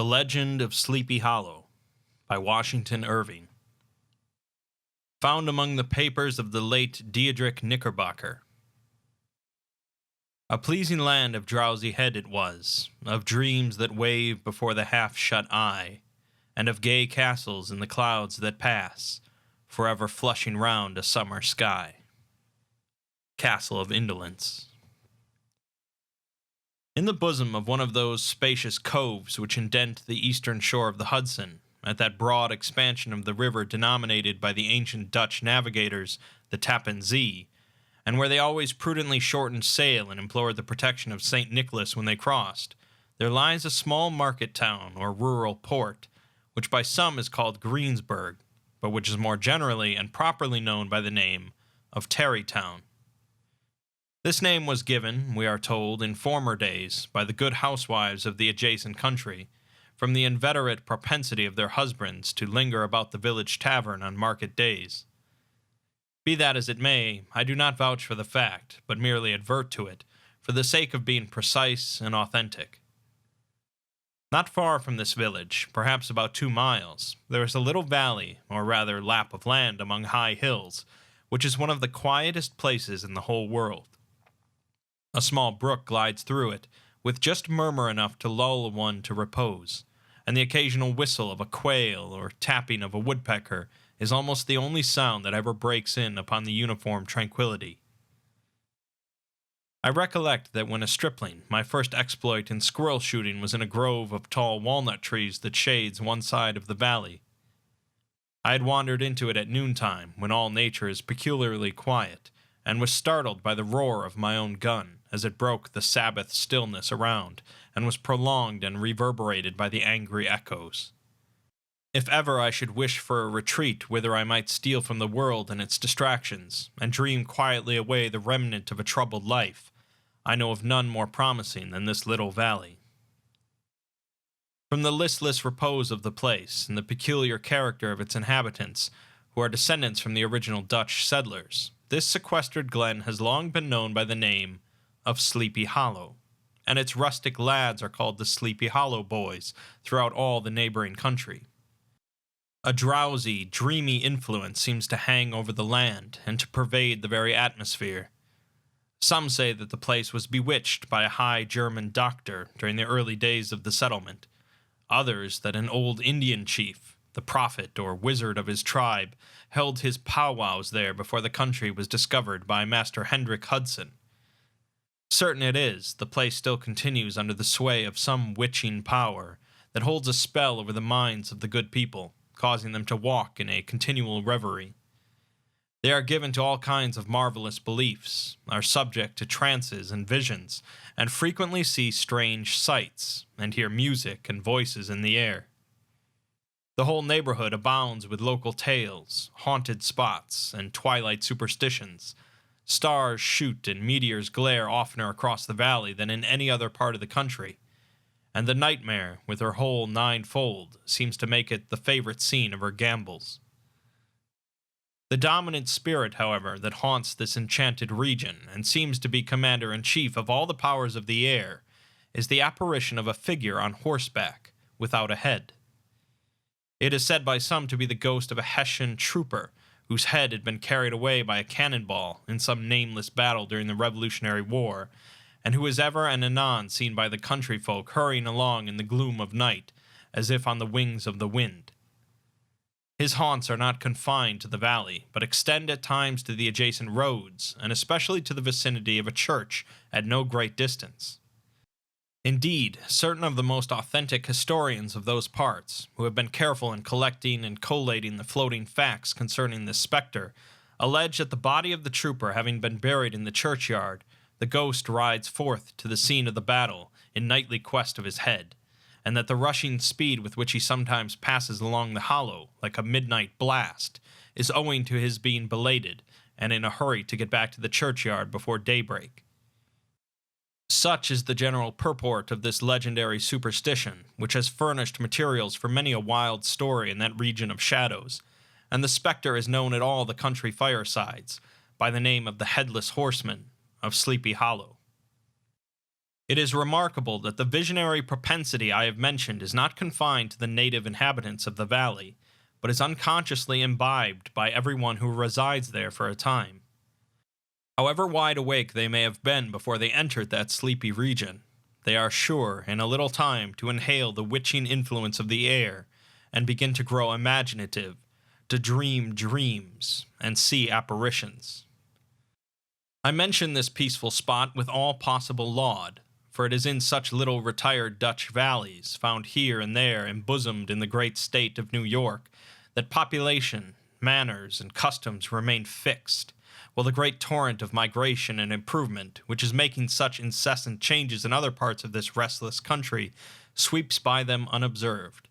The Legend of Sleepy Hollow by Washington Irving. Found among the papers of the late Diedrich Knickerbocker. A pleasing land of drowsy head it was, of dreams that wave before the half-shut eye, and of gay castles in the clouds that pass, forever flushing round a summer sky. Castle of Indolence. In the bosom of one of those spacious coves which indent the eastern shore of the Hudson, at that broad expansion of the river denominated by the ancient Dutch navigators the Tappan Zee, and where they always prudently shortened sail and implored the protection of St. Nicholas when they crossed, there lies a small market town or rural port, which by some is called Greensburg, but which is more generally and properly known by the name of Tarrytown. This name was given, we are told, in former days, by the good housewives of the adjacent country, from the inveterate propensity of their husbands to linger about the village tavern on market days. Be that as it may, I do not vouch for the fact, but merely advert to it, for the sake of being precise and authentic. Not far from this village, perhaps about 2 miles, there is a little valley, or rather lap of land among high hills, which is one of the quietest places in the whole world. A small brook glides through it, with just murmur enough to lull one to repose, and the occasional whistle of a quail or tapping of a woodpecker is almost the only sound that ever breaks in upon the uniform tranquility. I recollect that when a stripling, my first exploit in squirrel shooting was in a grove of tall walnut trees that shades one side of the valley. I had wandered into it at noontime, when all nature is peculiarly quiet, and was startled by the roar of my own gun, as it broke the Sabbath stillness around, and was prolonged and reverberated by the angry echoes. If ever I should wish for a retreat whither I might steal from the world and its distractions, and dream quietly away the remnant of a troubled life, I know of none more promising than this little valley. From the listless repose of the place, and the peculiar character of its inhabitants, who are descendants from the original Dutch settlers, this sequestered glen has long been known by the name of Sleepy Hollow, and its rustic lads are called the Sleepy Hollow Boys throughout all the neighboring country. A drowsy, dreamy influence seems to hang over the land and to pervade the very atmosphere. Some say that the place was bewitched by a high German doctor during the early days of the settlement, others that an old Indian chief, the prophet or wizard of his tribe, held his powwows there before the country was discovered by Master Hendrik Hudson. Certain it is, the place still continues under the sway of some witching power that holds a spell over the minds of the good people, causing them to walk in a continual reverie. They are given to all kinds of marvelous beliefs, are subject to trances and visions, and frequently see strange sights, and hear music and voices in the air. The whole neighborhood abounds with local tales, haunted spots, and twilight superstitions. Stars shoot and meteors glare oftener across the valley than in any other part of the country, and the nightmare, with her whole ninefold, seems to make it the favorite scene of her gambols. The dominant spirit, however, that haunts this enchanted region, and seems to be commander-in-chief of all the powers of the air, is the apparition of a figure on horseback, without a head. It is said by some to be the ghost of a Hessian trooper, whose head had been carried away by a cannonball in some nameless battle during the Revolutionary War, and who is ever and anon seen by the country folk hurrying along in the gloom of night, as if on the wings of the wind. His haunts are not confined to the valley, but extend at times to the adjacent roads, and especially to the vicinity of a church at no great distance. Indeed, certain of the most authentic historians of those parts, who have been careful in collecting and collating the floating facts concerning this spectre, allege that the body of the trooper having been buried in the churchyard, the ghost rides forth to the scene of the battle in nightly quest of his head, and that the rushing speed with which he sometimes passes along the hollow, like a midnight blast, is owing to his being belated, and in a hurry to get back to the churchyard before daybreak. Such is the general purport of this legendary superstition, which has furnished materials for many a wild story in that region of shadows, and the spectre is known at all the country firesides by the name of the Headless Horseman of Sleepy Hollow. It is remarkable that the visionary propensity I have mentioned is not confined to the native inhabitants of the valley, but is unconsciously imbibed by everyone who resides there for a time. However wide awake they may have been before they entered that sleepy region, they are sure, in a little time, to inhale the witching influence of the air, and begin to grow imaginative, to dream dreams, and see apparitions. I mention this peaceful spot with all possible laud, for it is in such little retired Dutch valleys, found here and there embosomed in the great state of New York, that population, manners, and customs remain fixed, while the great torrent of migration and improvement, which is making such incessant changes in other parts of this restless country, sweeps by them unobserved.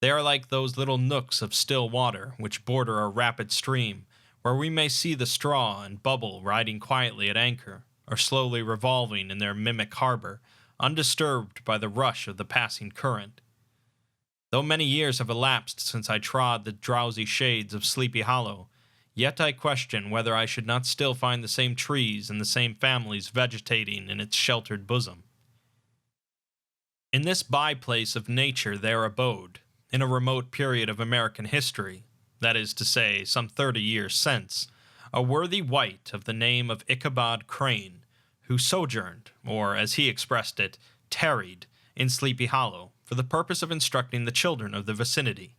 They are like those little nooks of still water which border a rapid stream, where we may see the straw and bubble riding quietly at anchor, or slowly revolving in their mimic harbor, undisturbed by the rush of the passing current. Though many years have elapsed since I trod the drowsy shades of Sleepy Hollow, yet I question whether I should not still find the same trees and the same families vegetating in its sheltered bosom. In this by-place of nature there abode, in a remote period of American history, that is to say, some 30 years since, a worthy wight of the name of Ichabod Crane, who sojourned, or as he expressed it, tarried, in Sleepy Hollow, for the purpose of instructing the children of the vicinity.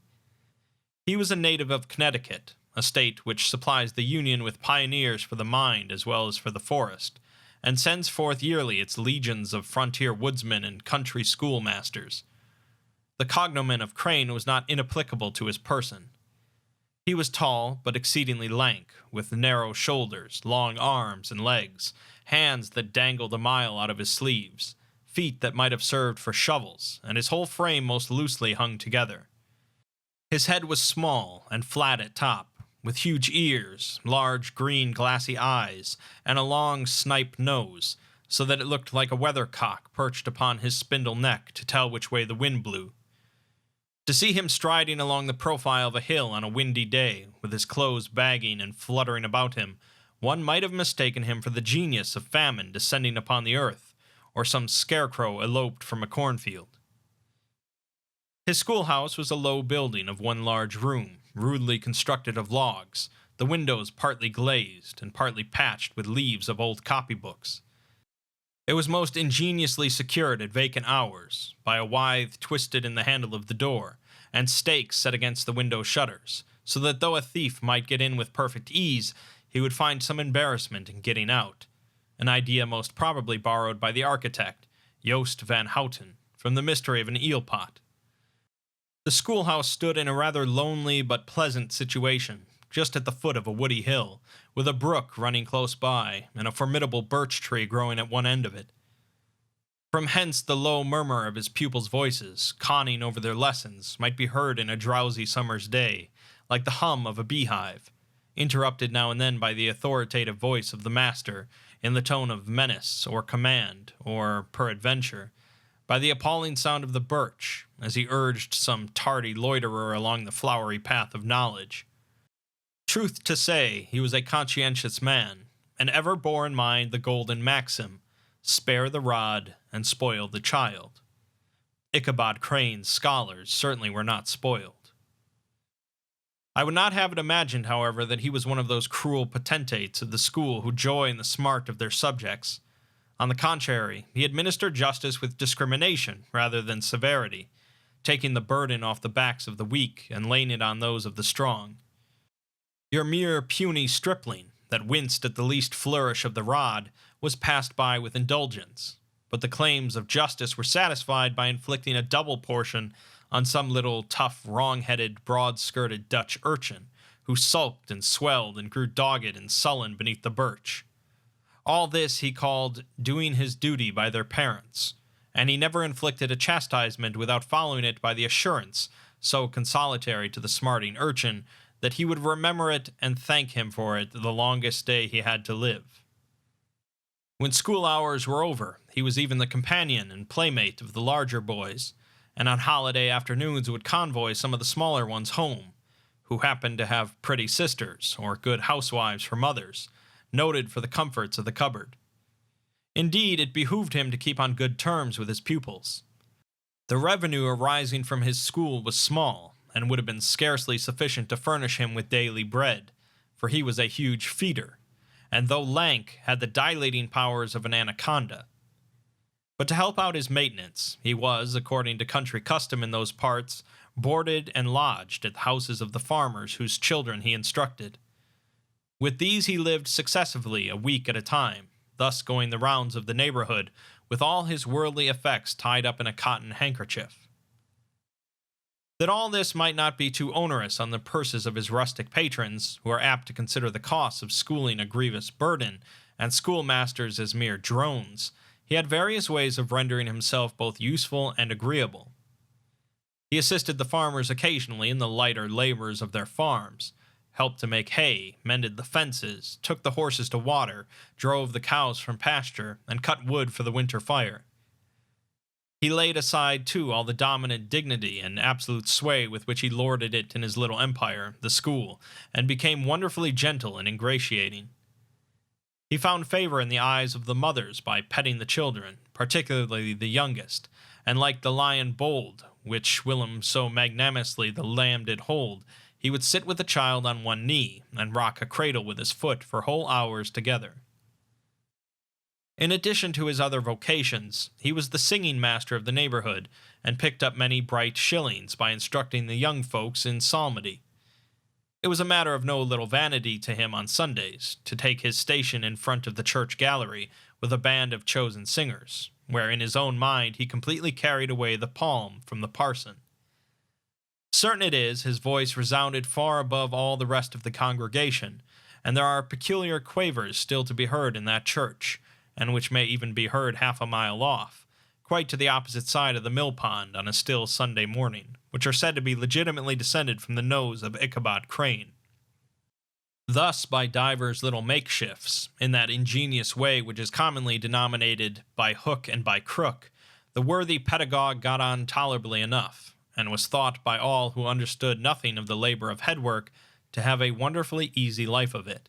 He was a native of Connecticut, a state which supplies the Union with pioneers for the mind as well as for the forest, and sends forth yearly its legions of frontier woodsmen and country schoolmasters. The cognomen of Crane was not inapplicable to his person. He was tall, but exceedingly lank, with narrow shoulders, long arms and legs, hands that dangled a mile out of his sleeves, feet that might have served for shovels, and his whole frame most loosely hung together. His head was small and flat at top, with huge ears, large green glassy eyes, and a long snipe nose, so that it looked like a weathercock perched upon his spindle neck to tell which way the wind blew. To see him striding along the profile of a hill on a windy day, with his clothes bagging and fluttering about him, one might have mistaken him for the genius of famine descending upon the earth, or some scarecrow eloped from a cornfield. His schoolhouse was a low building of one large room, rudely constructed of logs, the windows partly glazed and partly patched with leaves of old copybooks. It was most ingeniously secured at vacant hours by a withe twisted in the handle of the door, and stakes set against the window shutters, so that though a thief might get in with perfect ease, he would find some embarrassment in getting out, an idea most probably borrowed by the architect, Joost van Houten, from the mystery of an eel pot. The schoolhouse stood in a rather lonely but pleasant situation, just at the foot of a woody hill, with a brook running close by, and a formidable birch tree growing at one end of it. From hence the low murmur of his pupils' voices, conning over their lessons, might be heard in a drowsy summer's day, like the hum of a beehive, interrupted now and then by the authoritative voice of the master, in the tone of menace or command, or, peradventure, by the appalling sound of the birch, as he urged some tardy loiterer along the flowery path of knowledge. Truth to say, he was a conscientious man, and ever bore in mind the golden maxim, spare the rod and spoil the child. Ichabod Crane's scholars certainly were not spoiled. I would not have it imagined, however, that he was one of those cruel potentates of the school who joy in the smart of their subjects. On the contrary, he administered justice with discrimination rather than severity, taking the burden off the backs of the weak and laying it on those of the strong. Your mere puny stripling, that winced at the least flourish of the rod, was passed by with indulgence, but the claims of justice were satisfied by inflicting a double portion on some little tough, wrong-headed, broad-skirted Dutch urchin, who sulked and swelled and grew dogged and sullen beneath the birch. All this he called doing his duty by their parents, and he never inflicted a chastisement without following it by the assurance, so consolatory to the smarting urchin, that he would remember it and thank him for it the longest day he had to live. When school hours were over, he was even the companion and playmate of the larger boys, and on holiday afternoons would convoy some of the smaller ones home, who happened to have pretty sisters or good housewives for mothers, noted for the comforts of the cupboard. Indeed, it behooved him to keep on good terms with his pupils. The revenue arising from his school was small, and would have been scarcely sufficient to furnish him with daily bread, for he was a huge feeder, and though lank, had the dilating powers of an anaconda. But to help out his maintenance, he was, according to country custom in those parts, boarded and lodged at the houses of the farmers whose children he instructed. With these he lived successively a week at a time, thus going the rounds of the neighborhood, with all his worldly effects tied up in a cotton handkerchief. That all this might not be too onerous on the purses of his rustic patrons, who are apt to consider the costs of schooling a grievous burden, and schoolmasters as mere drones, he had various ways of rendering himself both useful and agreeable. He assisted the farmers occasionally in the lighter labors of their farms, helped to make hay, mended the fences, took the horses to water, drove the cows from pasture, and cut wood for the winter fire. He laid aside, too, all the dominant dignity and absolute sway with which he lorded it in his little empire, the school, and became wonderfully gentle and ingratiating. He found favor in the eyes of the mothers by petting the children, particularly the youngest, and like the lion bold, which whilom so magnanimously the lamb did hold, he would sit with the child on one knee, and rock a cradle with his foot for whole hours together. In addition to his other vocations, he was the singing master of the neighborhood, and picked up many bright shillings by instructing the young folks in psalmody. It was a matter of no little vanity to him on Sundays to take his station in front of the church gallery with a band of chosen singers, where in his own mind he completely carried away the palm from the parson. Certain it is, his voice resounded far above all the rest of the congregation, and there are peculiar quavers still to be heard in that church, and which may even be heard half a mile off, quite to the opposite side of the mill pond on a still Sunday morning, which are said to be legitimately descended from the nose of Ichabod Crane. Thus, by divers little makeshifts, in that ingenious way which is commonly denominated by hook and by crook, the worthy pedagogue got on tolerably enough, and was thought by all who understood nothing of the labor of headwork to have a wonderfully easy life of it.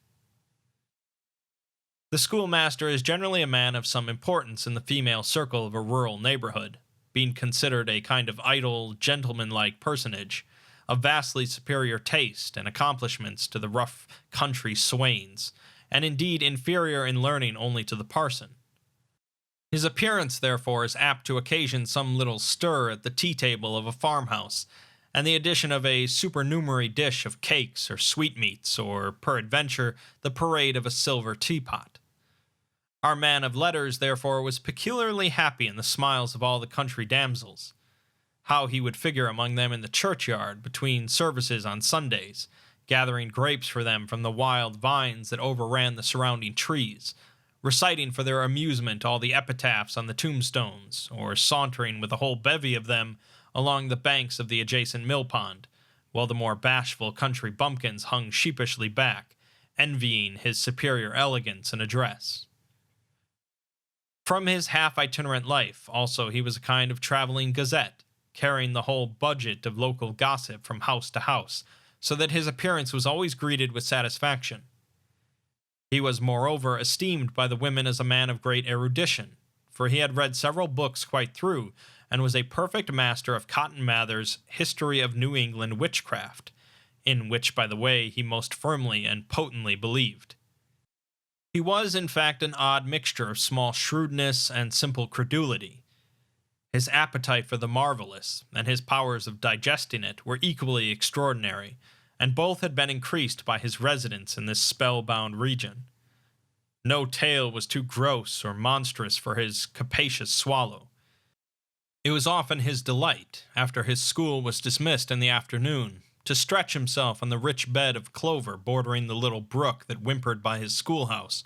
The schoolmaster is generally a man of some importance in the female circle of a rural neighborhood, being considered a kind of idle, gentlemanlike personage, of vastly superior taste and accomplishments to the rough country swains, and indeed inferior in learning only to the parson. His appearance, therefore, is apt to occasion some little stir at the tea-table of a farmhouse, and the addition of a supernumerary dish of cakes or sweetmeats, or, peradventure, the parade of a silver teapot. Our man of letters, therefore, was peculiarly happy in the smiles of all the country damsels. How he would figure among them in the churchyard, between services on Sundays, gathering grapes for them from the wild vines that overran the surrounding trees, reciting for their amusement all the epitaphs on the tombstones, or sauntering with a whole bevy of them along the banks of the adjacent mill pond, while the more bashful country bumpkins hung sheepishly back, envying his superior elegance and address. From his half-itinerant life, also, he was a kind of traveling gazette, carrying the whole budget of local gossip from house to house, so that his appearance was always greeted with satisfaction. He was, moreover, esteemed by the women as a man of great erudition, for he had read several books quite through, and was a perfect master of Cotton Mather's History of New England Witchcraft, in which, by the way, he most firmly and potently believed. He was, in fact, an odd mixture of small shrewdness and simple credulity. His appetite for the marvelous, and his powers of digesting it, were equally extraordinary, and both had been increased by his residence in this spellbound region. No tale was too gross or monstrous for his capacious swallow. It was often his delight, after his school was dismissed in the afternoon, to stretch himself on the rich bed of clover bordering the little brook that whimpered by his schoolhouse,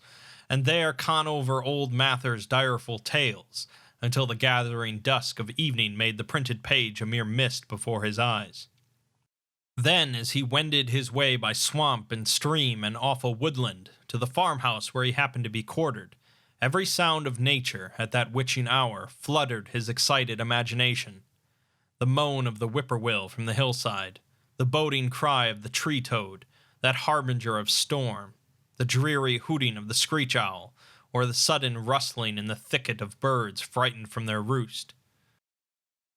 and there con over old Mather's direful tales, until the gathering dusk of evening made the printed page a mere mist before his eyes. Then, as he wended his way by swamp and stream and awful woodland, to the farmhouse where he happened to be quartered, every sound of nature, at that witching hour, fluttered his excited imagination. The moan of the whippoorwill from the hillside, the boding cry of the tree-toad, that harbinger of storm, the dreary hooting of the screech-owl, or the sudden rustling in the thicket of birds frightened from their roost.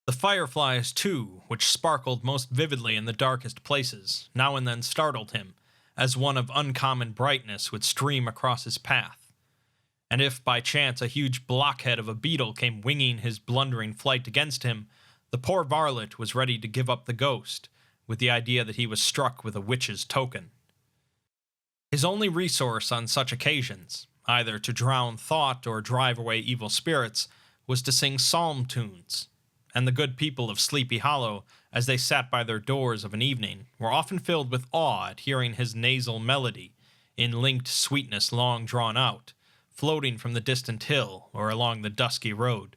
The fireflies, too, which sparkled most vividly in the darkest places, now and then startled him, as one of uncommon brightness would stream across his path. And if by chance a huge blockhead of a beetle came winging his blundering flight against him, the poor varlet was ready to give up the ghost, with the idea that he was struck with a witch's token. His only resource on such occasions, either to drown thought or drive away evil spirits, was to sing psalm tunes, and the good people of Sleepy Hollow, as they sat by their doors of an evening, were often filled with awe at hearing his nasal melody, in linked sweetness long drawn out, floating from the distant hill or along the dusky road.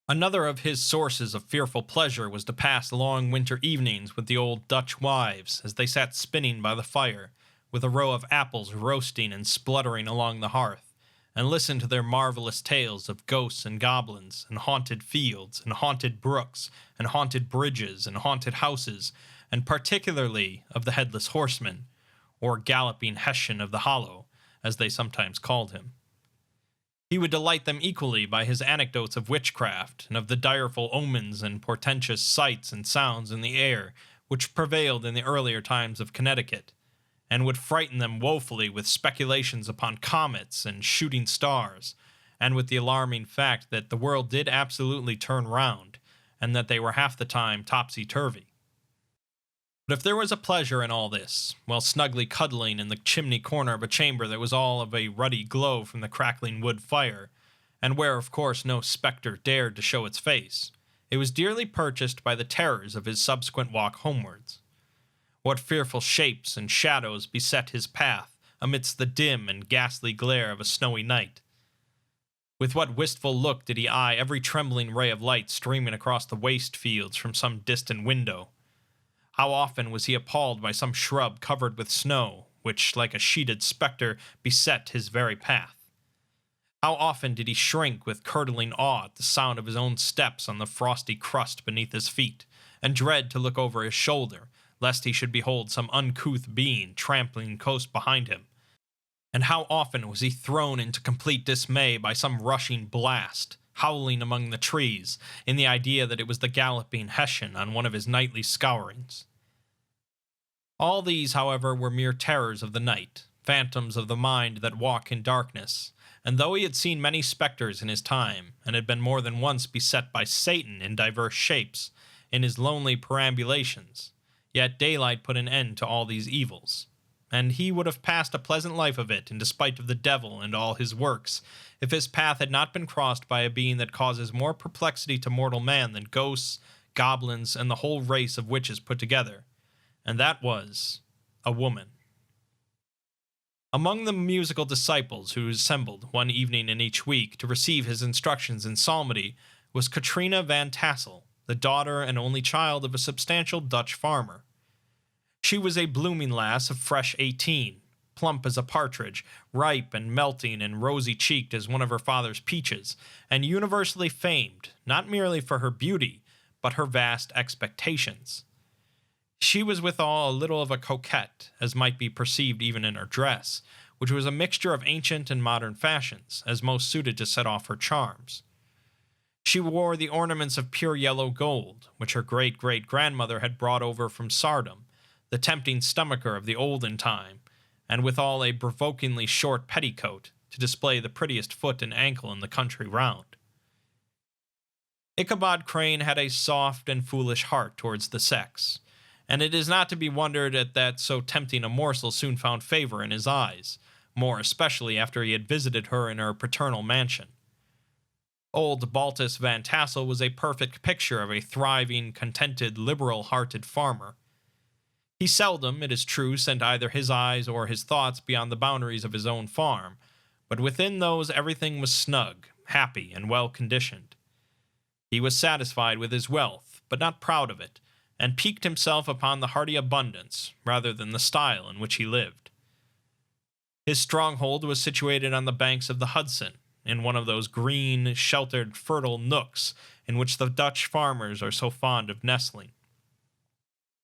Another of his sources of fearful pleasure was to pass long winter evenings with the old Dutch wives as they sat spinning by the fire, with a row of apples roasting and spluttering along the hearth, and listen to their marvelous tales of ghosts and goblins, and haunted fields, and haunted brooks, and haunted bridges, and haunted houses, and particularly of the Headless Horseman, or Galloping Hessian of the Hollow, as they sometimes called him. He would delight them equally by his anecdotes of witchcraft, and of the direful omens and portentous sights and sounds in the air which prevailed in the earlier times of Connecticut, and would frighten them woefully with speculations upon comets and shooting stars, and with the alarming fact that the world did absolutely turn round, and that they were half the time topsy-turvy. But if there was a pleasure in all this, while snugly cuddling in the chimney corner of a chamber that was all of a ruddy glow from the crackling wood fire, and where of course no spectre dared to show its face, it was dearly purchased by the terrors of his subsequent walk homewards. What fearful shapes and shadows beset his path amidst the dim and ghastly glare of a snowy night! With what wistful look did he eye every trembling ray of light streaming across the waste fields from some distant window! How often was he appalled by some shrub covered with snow, which, like a sheeted spectre, beset his very path! How often did he shrink with curdling awe at the sound of his own steps on the frosty crust beneath his feet, and dread to look over his shoulder, lest he should behold some uncouth being trampling close behind him! And how often was he thrown into complete dismay by some rushing blast, howling among the trees, in the idea that it was the Galloping Hessian on one of his nightly scourings. All these, however, were mere terrors of the night, phantoms of the mind that walk in darkness, and though he had seen many spectres in his time, and had been more than once beset by Satan in diverse shapes, in his lonely perambulations, yet daylight put an end to all these evils, and he would have passed a pleasant life of it in despite of the devil and all his works, if his path had not been crossed by a being that causes more perplexity to mortal man than ghosts, goblins, and the whole race of witches put together, and that was a woman. Among the musical disciples who assembled one evening in each week to receive his instructions in psalmody was Katrina Van Tassel, the daughter and only child of a substantial Dutch farmer. She was a blooming lass of fresh 18, plump as a partridge, ripe and melting and rosy-cheeked as one of her father's peaches, and universally famed, not merely for her beauty, but her vast expectations. She was withal a little of a coquette, as might be perceived even in her dress, which was a mixture of ancient and modern fashions, as most suited to set off her charms. She wore the ornaments of pure yellow gold, which her great-great-grandmother had brought over from Sardom, the tempting stomacher of the olden time, and withal a provokingly short petticoat, to display the prettiest foot and ankle in the country round. Ichabod Crane had a soft and foolish heart towards the sex, and it is not to be wondered at that so tempting a morsel soon found favor in his eyes, more especially after he had visited her in her paternal mansion. Old Baltus Van Tassel was a perfect picture of a thriving, contented, liberal-hearted farmer. He seldom, it is true, sent either his eyes or his thoughts beyond the boundaries of his own farm, but within those everything was snug, happy, and well-conditioned. He was satisfied with his wealth, but not proud of it, and piqued himself upon the hearty abundance, rather than the style in which he lived. His stronghold was situated on the banks of the Hudson, in one of those green, sheltered, fertile nooks in which the Dutch farmers are so fond of nestling.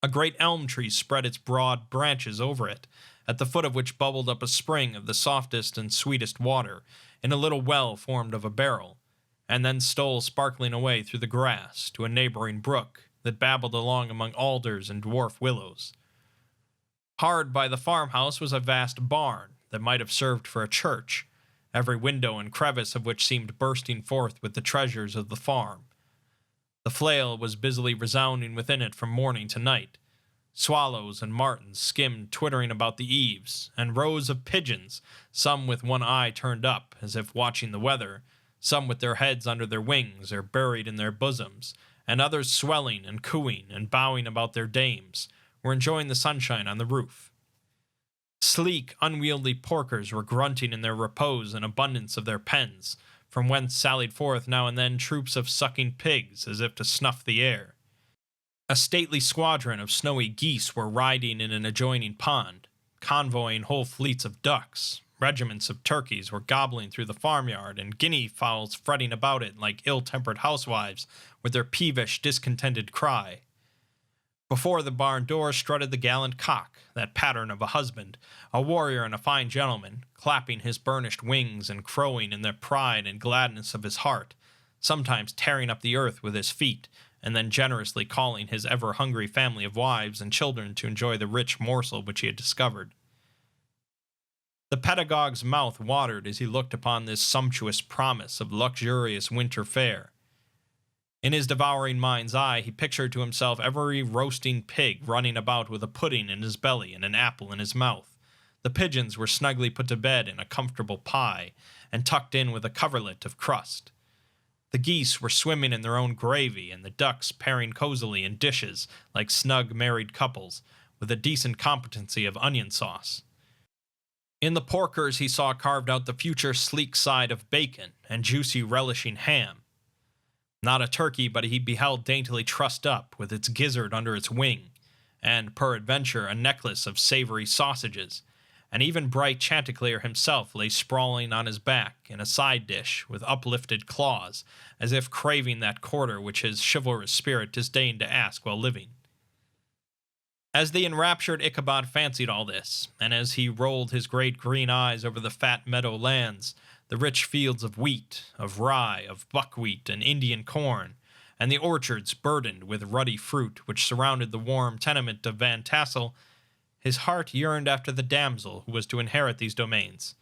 A great elm tree spread its broad branches over it, at the foot of which bubbled up a spring of the softest and sweetest water in a little well formed of a barrel, and then stole sparkling away through the grass to a neighboring brook that babbled along among alders and dwarf willows. Hard by the farmhouse was a vast barn that might have served for a church, every window and crevice of which seemed bursting forth with the treasures of the farm. The flail was busily resounding within it from morning to night. Swallows and martins skimmed twittering about the eaves, and rows of pigeons, some with one eye turned up as if watching the weather, some with their heads under their wings or buried in their bosoms, and others swelling and cooing and bowing about their dames, were enjoying the sunshine on the roof. Sleek, unwieldy porkers were grunting in their repose and abundance of their pens, from whence sallied forth now and then troops of sucking pigs as if to snuff the air. A stately squadron of snowy geese were riding in an adjoining pond, convoying whole fleets of ducks. Regiments of turkeys were gobbling through the farmyard, and guinea fowls fretting about it like ill-tempered housewives with their peevish, discontented cry. Before the barn door strutted the gallant cock, that pattern of a husband, a warrior and a fine gentleman, clapping his burnished wings and crowing in the pride and gladness of his heart, sometimes tearing up the earth with his feet, and then generously calling his ever-hungry family of wives and children to enjoy the rich morsel which he had discovered. The pedagogue's mouth watered as he looked upon this sumptuous promise of luxurious winter fare. In his devouring mind's eye he pictured to himself every roasting pig running about with a pudding in his belly and an apple in his mouth. The pigeons were snugly put to bed in a comfortable pie, and tucked in with a coverlet of crust. The geese were swimming in their own gravy, and the ducks pairing cozily in dishes like snug married couples, with a decent competency of onion sauce. In the porkers he saw carved out the future sleek side of bacon and juicy relishing ham. Not a turkey but he beheld daintily trussed up, with its gizzard under its wing, and, peradventure, a necklace of savory sausages, and even bright Chanticleer himself lay sprawling on his back in a side dish with uplifted claws, as if craving that quarter which his chivalrous spirit disdained to ask while living. As the enraptured Ichabod fancied all this, and as he rolled his great green eyes over the fat meadow lands, the rich fields of wheat, of rye, of buckwheat, and Indian corn, and the orchards burdened with ruddy fruit which surrounded the warm tenement of Van Tassel, his heart yearned after the damsel who was to inherit these domains,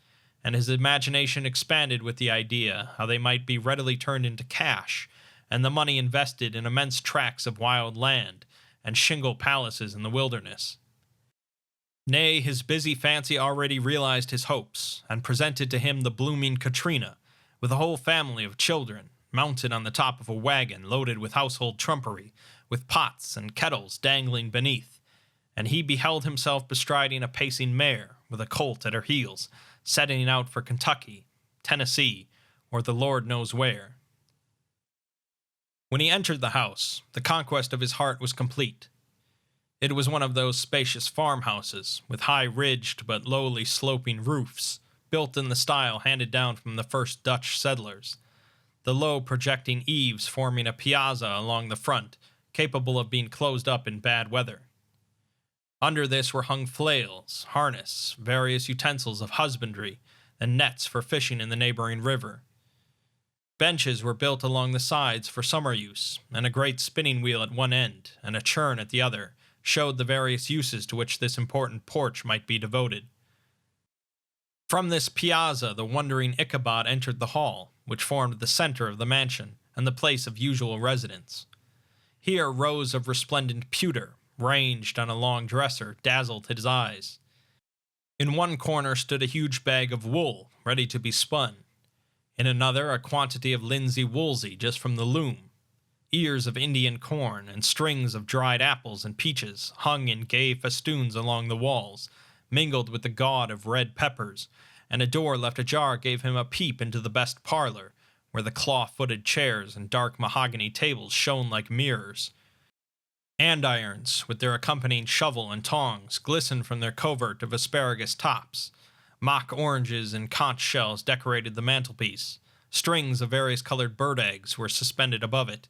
and his imagination expanded with the idea how they might be readily turned into cash, and the money invested in immense tracts of wild land, and shingle palaces in the wilderness. Nay, his busy fancy already realized his hopes, and presented to him the blooming Katrina, with a whole family of children, mounted on the top of a wagon loaded with household trumpery, with pots and kettles dangling beneath, and he beheld himself bestriding a pacing mare, with a colt at her heels, setting out for Kentucky, Tennessee, or the Lord knows where. When he entered the house, the conquest of his heart was complete. It was one of those spacious farmhouses, with high-ridged but lowly sloping roofs, built in the style handed down from the first Dutch settlers, the low projecting eaves forming a piazza along the front, capable of being closed up in bad weather. Under this were hung flails, harness, various utensils of husbandry, and nets for fishing in the neighboring river. Benches were built along the sides for summer use, and a great spinning wheel at one end, and a churn at the other, showed the various uses to which this important porch might be devoted. From this piazza the wondering Ichabod entered the hall, which formed the center of the mansion, and the place of usual residence. Here rows of resplendent pewter, ranged on a long dresser, dazzled his eyes. In one corner stood a huge bag of wool, ready to be spun. In another, a quantity of linsey-woolsey just from the loom. Ears of Indian corn and strings of dried apples and peaches hung in gay festoons along the walls, mingled with the gaud of red peppers, and a door left ajar gave him a peep into the best parlor, where the claw-footed chairs and dark mahogany tables shone like mirrors. Andirons, with their accompanying shovel and tongs, glistened from their covert of asparagus tops. Mock oranges and conch shells decorated the mantelpiece. Strings of various colored bird eggs were suspended above it.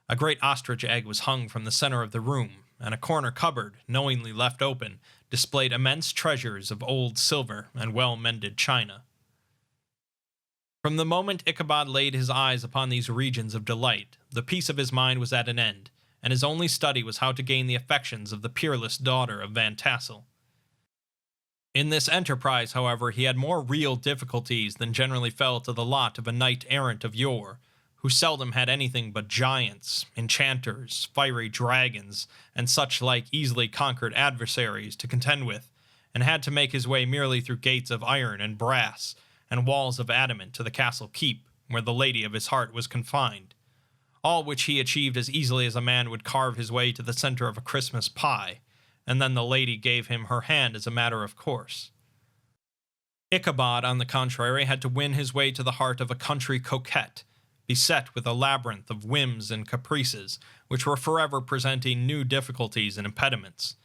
A great ostrich egg was hung from the center of the room, and a corner cupboard, knowingly left open, displayed immense treasures of old silver and well-mended china. From the moment Ichabod laid his eyes upon these regions of delight, the peace of his mind was at an end, and his only study was how to gain the affections of the peerless daughter of Van Tassel. In this enterprise, however, he had more real difficulties than generally fell to the lot of a knight-errant of yore, who seldom had anything but giants, enchanters, fiery dragons, and such like easily conquered adversaries to contend with, and had to make his way merely through gates of iron and brass, and walls of adamant to the castle keep, where the lady of his heart was confined, all which he achieved as easily as a man would carve his way to the center of a Christmas pie, and then the lady gave him her hand as a matter of course. Ichabod, on the contrary, had to win his way to the heart of a country coquette, beset with a labyrinth of whims and caprices, which were forever presenting new difficulties and impediments,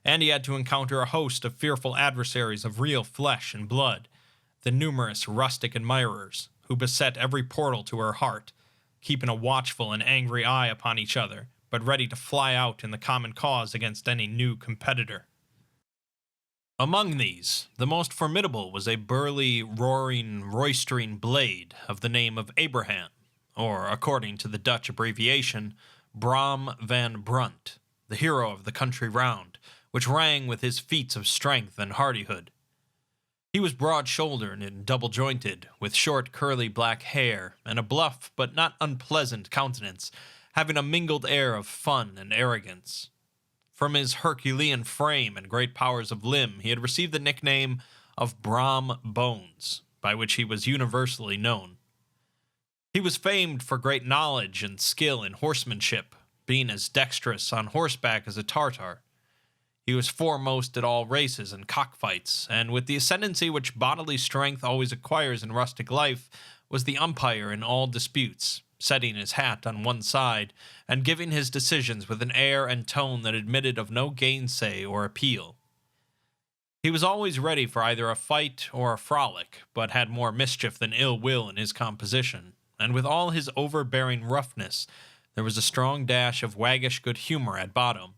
and he had to encounter a host of fearful adversaries of real flesh and blood, the numerous rustic admirers, who beset every portal to her heart, keeping a watchful and angry eye upon each other, but ready to fly out in the common cause against any new competitor. Among these, the most formidable was a burly, roaring, roistering blade of the name of Abraham, or, according to the Dutch abbreviation, Bram van Brunt, the hero of the country round, which rang with his feats of strength and hardihood. He was broad-shouldered and double-jointed, with short curly black hair, and a bluff but not unpleasant countenance, having a mingled air of fun and arrogance. From his Herculean frame and great powers of limb, he had received the nickname of Bram Bones, by which he was universally known. He was famed for great knowledge and skill in horsemanship, being as dexterous on horseback as a Tartar. He was foremost at all races and cockfights, and with the ascendancy which bodily strength always acquires in rustic life, was the umpire in all disputes, setting his hat on one side, and giving his decisions with an air and tone that admitted of no gainsay or appeal. He was always ready for either a fight or a frolic, but had more mischief than ill will in his composition, and with all his overbearing roughness, there was a strong dash of waggish good humor at bottom.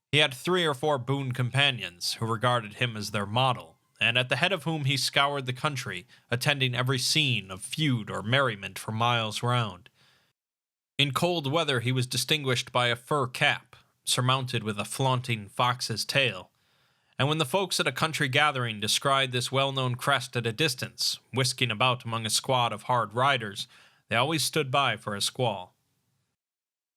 He had 3 or 4 boon companions, who regarded him as their model, and at the head of whom he scoured the country, attending every scene of feud or merriment for miles round. In cold weather he was distinguished by a fur cap, surmounted with a flaunting fox's tail, and when the folks at a country gathering descried this well-known crest at a distance, whisking about among a squad of hard riders, they always stood by for a squall.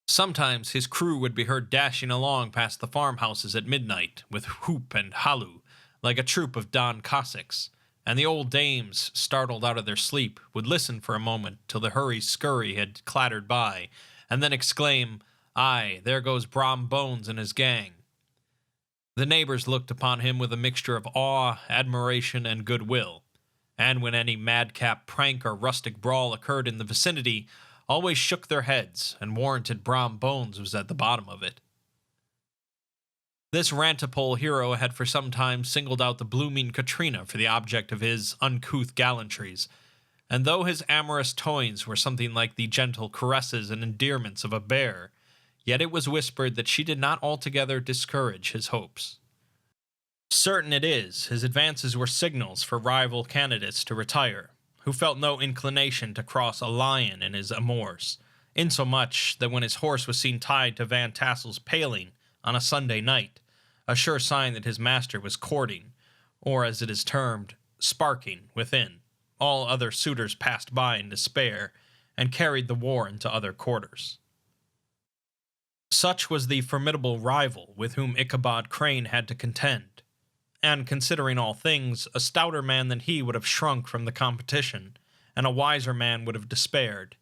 Sometimes his crew would be heard dashing along past the farmhouses at midnight, with whoop and halloo, like a troop of Don Cossacks, and the old dames, startled out of their sleep, would listen for a moment till the hurry-scurry had clattered by, and then exclaim, "Aye, there goes Bram Bones and his gang." The neighbors looked upon him with a mixture of awe, admiration, and goodwill, and when any madcap prank or rustic brawl occurred in the vicinity, always shook their heads and warranted Bram Bones was at the bottom of it. This rantipole hero had for some time singled out the blooming Katrina for the object of his uncouth gallantries, and though his amorous toys were something like the gentle caresses and endearments of a bear, yet it was whispered that she did not altogether discourage his hopes. Certain it is, his advances were signals for rival candidates to retire, who felt no inclination to cross a lion in his amours, insomuch that when his horse was seen tied to Van Tassel's paling on a Sunday night, a sure sign that his master was courting, or as it is termed, sparking, within, all other suitors passed by in despair, and carried the war into other quarters. Such was the formidable rival with whom Ichabod Crane had to contend, and considering all things, a stouter man than he would have shrunk from the competition, and a wiser man would have despaired.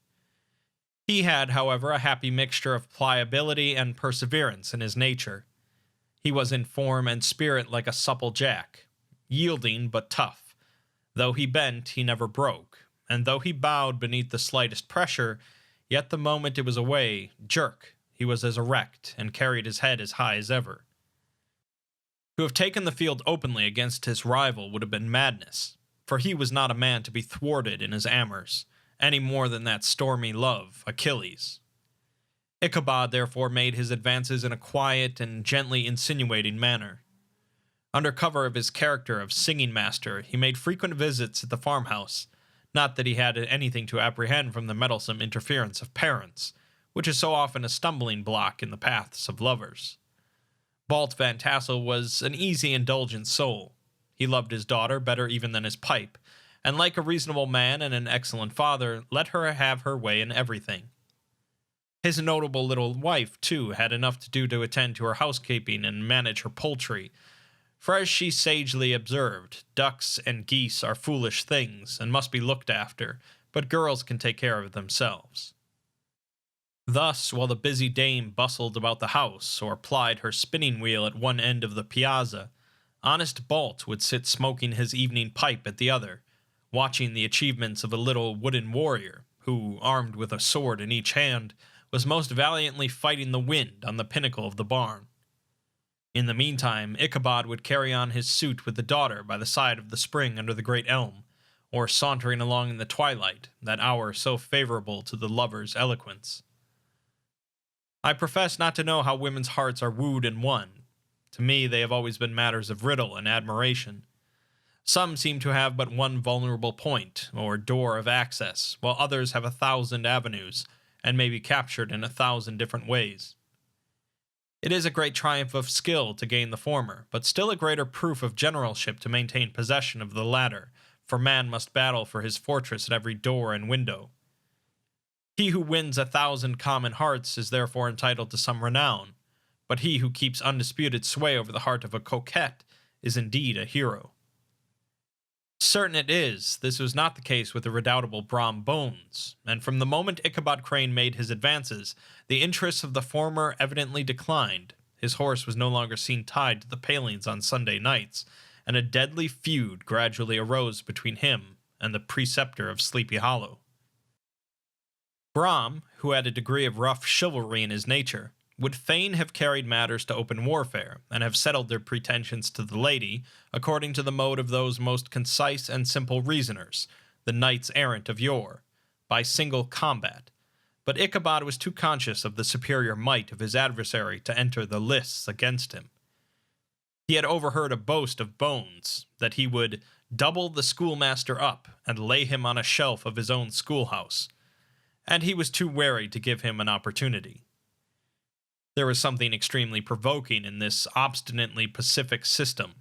He had, however, a happy mixture of pliability and perseverance in his nature. He was in form and spirit like a supple jack, yielding but tough. Though he bent, he never broke, and though he bowed beneath the slightest pressure, yet the moment it was away, jerk, he was as erect, and carried his head as high as ever. To have taken the field openly against his rival would have been madness, for he was not a man to be thwarted in his amours, any more than that stormy love, Achilles. Ichabod therefore made his advances in a quiet and gently insinuating manner. Under cover of his character of singing master, he made frequent visits at the farmhouse, not that he had anything to apprehend from the meddlesome interference of parents, which is so often a stumbling block in the paths of lovers. Balt Van Tassel was an easy, indulgent soul. He loved his daughter better even than his pipe, and like a reasonable man and an excellent father, let her have her way in everything. His notable little wife, too, had enough to do to attend to her housekeeping and manage her poultry, for as she sagely observed, ducks and geese are foolish things and must be looked after, but girls can take care of themselves. Thus, while the busy dame bustled about the house, or plied her spinning wheel at one end of the piazza, honest Balt would sit smoking his evening pipe at the other, watching the achievements of a little wooden warrior, who, armed with a sword in each hand, was most valiantly fighting the wind on the pinnacle of the barn. In the meantime, Ichabod would carry on his suit with the daughter by the side of the spring under the great elm, or sauntering along in the twilight, that hour so favorable to the lover's eloquence. I profess not to know how women's hearts are wooed and won. To me they have always been matters of riddle and admiration. Some seem to have but one vulnerable point, or door of access, while others have 1,000 avenues, and may be captured in 1,000 different ways. It is a great triumph of skill to gain the former, but still a greater proof of generalship to maintain possession of the latter, for man must battle for his fortress at every door and window. He who wins 1,000 common hearts is therefore entitled to some renown, but he who keeps undisputed sway over the heart of a coquette is indeed a hero. Certain it is, this was not the case with the redoubtable Brom Bones, and from the moment Ichabod Crane made his advances, the interests of the former evidently declined. His horse was no longer seen tied to the palings on Sunday nights, and a deadly feud gradually arose between him and the preceptor of Sleepy Hollow. Brom, who had a degree of rough chivalry in his nature, would fain have carried matters to open warfare, and have settled their pretensions to the lady, according to the mode of those most concise and simple reasoners, the knights errant of yore, by single combat. But Ichabod was too conscious of the superior might of his adversary to enter the lists against him. He had overheard a boast of Bones, that he would double the schoolmaster up, and lay him on a shelf of his own schoolhouse, and he was too wary to give him an opportunity. There was something extremely provoking in this obstinately pacific system.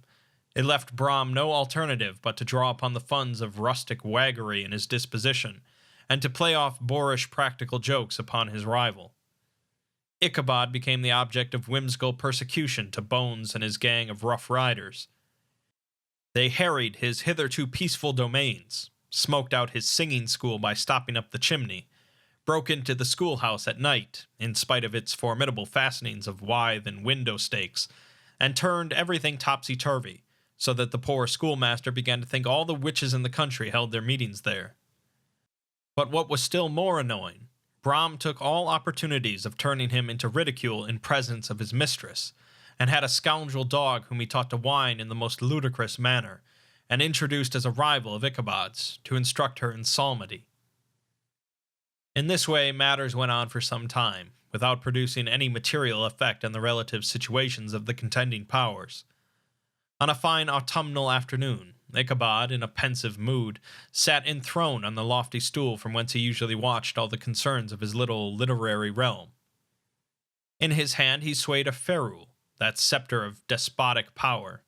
It left Brom no alternative but to draw upon the funds of rustic waggery in his disposition, and to play off boorish practical jokes upon his rival. Ichabod became the object of whimsical persecution to Bones and his gang of rough riders. They harried his hitherto peaceful domains, smoked out his singing school by stopping up the chimney, broke into the schoolhouse at night, in spite of its formidable fastenings of withe and window stakes, and turned everything topsy-turvy, so that the poor schoolmaster began to think all the witches in the country held their meetings there. But what was still more annoying, Brom took all opportunities of turning him into ridicule in presence of his mistress, and had a scoundrel dog whom he taught to whine in the most ludicrous manner, and introduced as a rival of Ichabod's, to instruct her in psalmody. In this way matters went on for some time, without producing any material effect on the relative situations of the contending powers. On a fine autumnal afternoon, Ichabod, in a pensive mood, sat enthroned on the lofty stool from whence he usually watched all the concerns of his little literary realm. In his hand he swayed a ferule, that scepter of despotic power.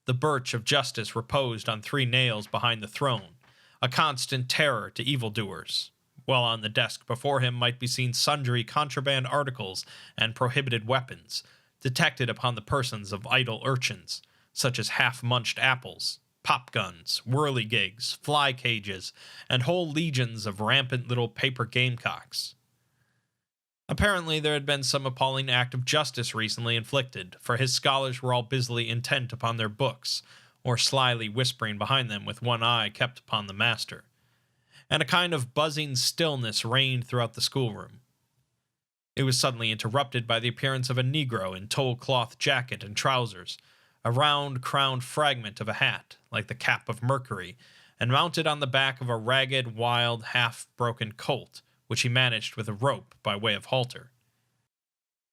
The birch of justice reposed on 3 nails behind the throne, a constant terror to evildoers, while on the desk before him might be seen sundry contraband articles and prohibited weapons, detected upon the persons of idle urchins, such as half-munched apples, pop-guns, whirligigs, fly-cages, and whole legions of rampant little paper gamecocks. Apparently there had been some appalling act of justice recently inflicted, for his scholars were all busily intent upon their books, or slyly whispering behind them with one eye kept upon the master, and a kind of buzzing stillness reigned throughout the schoolroom. It was suddenly interrupted by the appearance of a negro in tow-cloth jacket and trousers, a round crowned fragment of a hat, like the cap of Mercury, and mounted on the back of a ragged, wild, half-broken colt, which he managed with a rope by way of halter.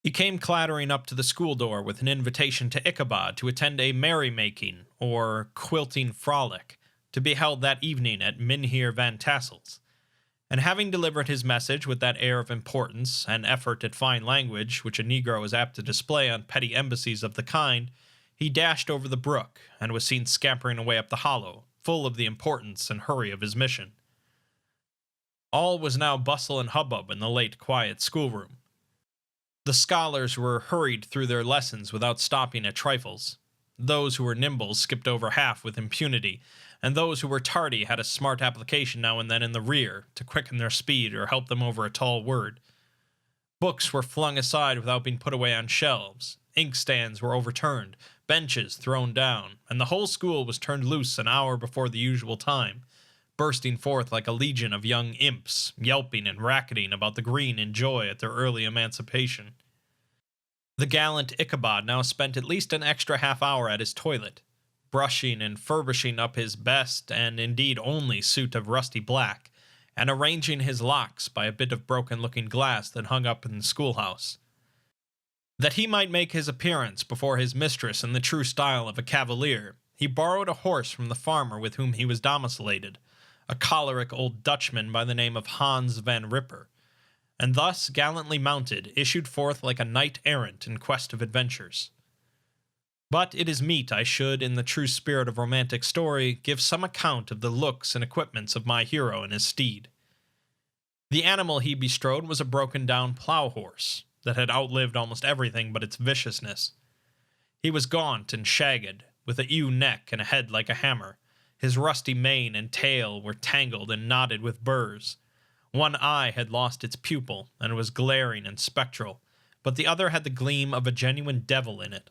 He came clattering up to the school door with an invitation to Ichabod to attend a merrymaking, or quilting frolic, to be held that evening at Mynheer Van Tassel's. And having delivered his message with that air of importance and effort at fine language which a negro is apt to display on petty embassies of the kind, he dashed over the brook, and was seen scampering away up the hollow, full of the importance and hurry of his mission. All was now bustle and hubbub in the late quiet schoolroom. The scholars were hurried through their lessons without stopping at trifles. Those who were nimble skipped over half with impunity, and those who were tardy had a smart application now and then in the rear to quicken their speed or help them over a tall word. Books were flung aside without being put away on shelves, inkstands were overturned, benches thrown down, and the whole school was turned loose an hour before the usual time, bursting forth like a legion of young imps, yelping and racketing about the green in joy at their early emancipation. The gallant Ichabod now spent at least an extra half-hour at his toilet, brushing and furbishing up his best and indeed only suit of rusty black, and arranging his locks by a bit of broken-looking glass that hung up in the schoolhouse. That he might make his appearance before his mistress in the true style of a cavalier, he borrowed a horse from the farmer with whom he was domiciliated, a choleric old Dutchman by the name of Hans van Ripper, and thus gallantly mounted, issued forth like a knight-errant in quest of adventures. But it is meet I should, in the true spirit of romantic story, give some account of the looks and equipments of my hero and his steed. The animal he bestrode was a broken-down plough-horse, that had outlived almost everything but its viciousness. He was gaunt and shagged, with a ewe neck and a head like a hammer. His rusty mane and tail were tangled and knotted with burrs. One eye had lost its pupil, and was glaring and spectral, but the other had the gleam of a genuine devil in it.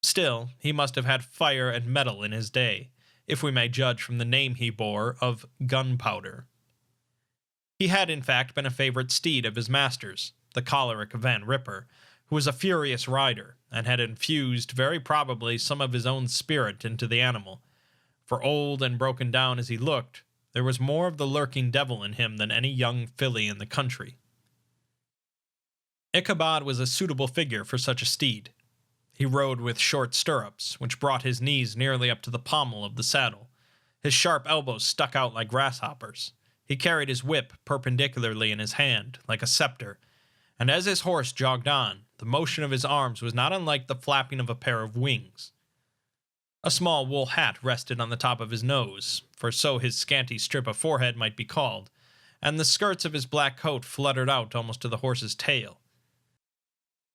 Still, he must have had fire and metal in his day, if we may judge from the name he bore of Gunpowder. He had in fact been a favorite steed of his master's, the choleric Van Ripper, who was a furious rider, and had infused very probably some of his own spirit into the animal, for old and broken down as he looked, there was more of the lurking devil in him than any young filly in the country. Ichabod was a suitable figure for such a steed. He rode with short stirrups, which brought his knees nearly up to the pommel of the saddle. His sharp elbows stuck out like grasshoppers. He carried his whip perpendicularly in his hand, like a scepter, and as his horse jogged on, the motion of his arms was not unlike the flapping of a pair of wings. A small wool hat rested on the top of his nose, for so his scanty strip of forehead might be called, and the skirts of his black coat fluttered out almost to the horse's tail.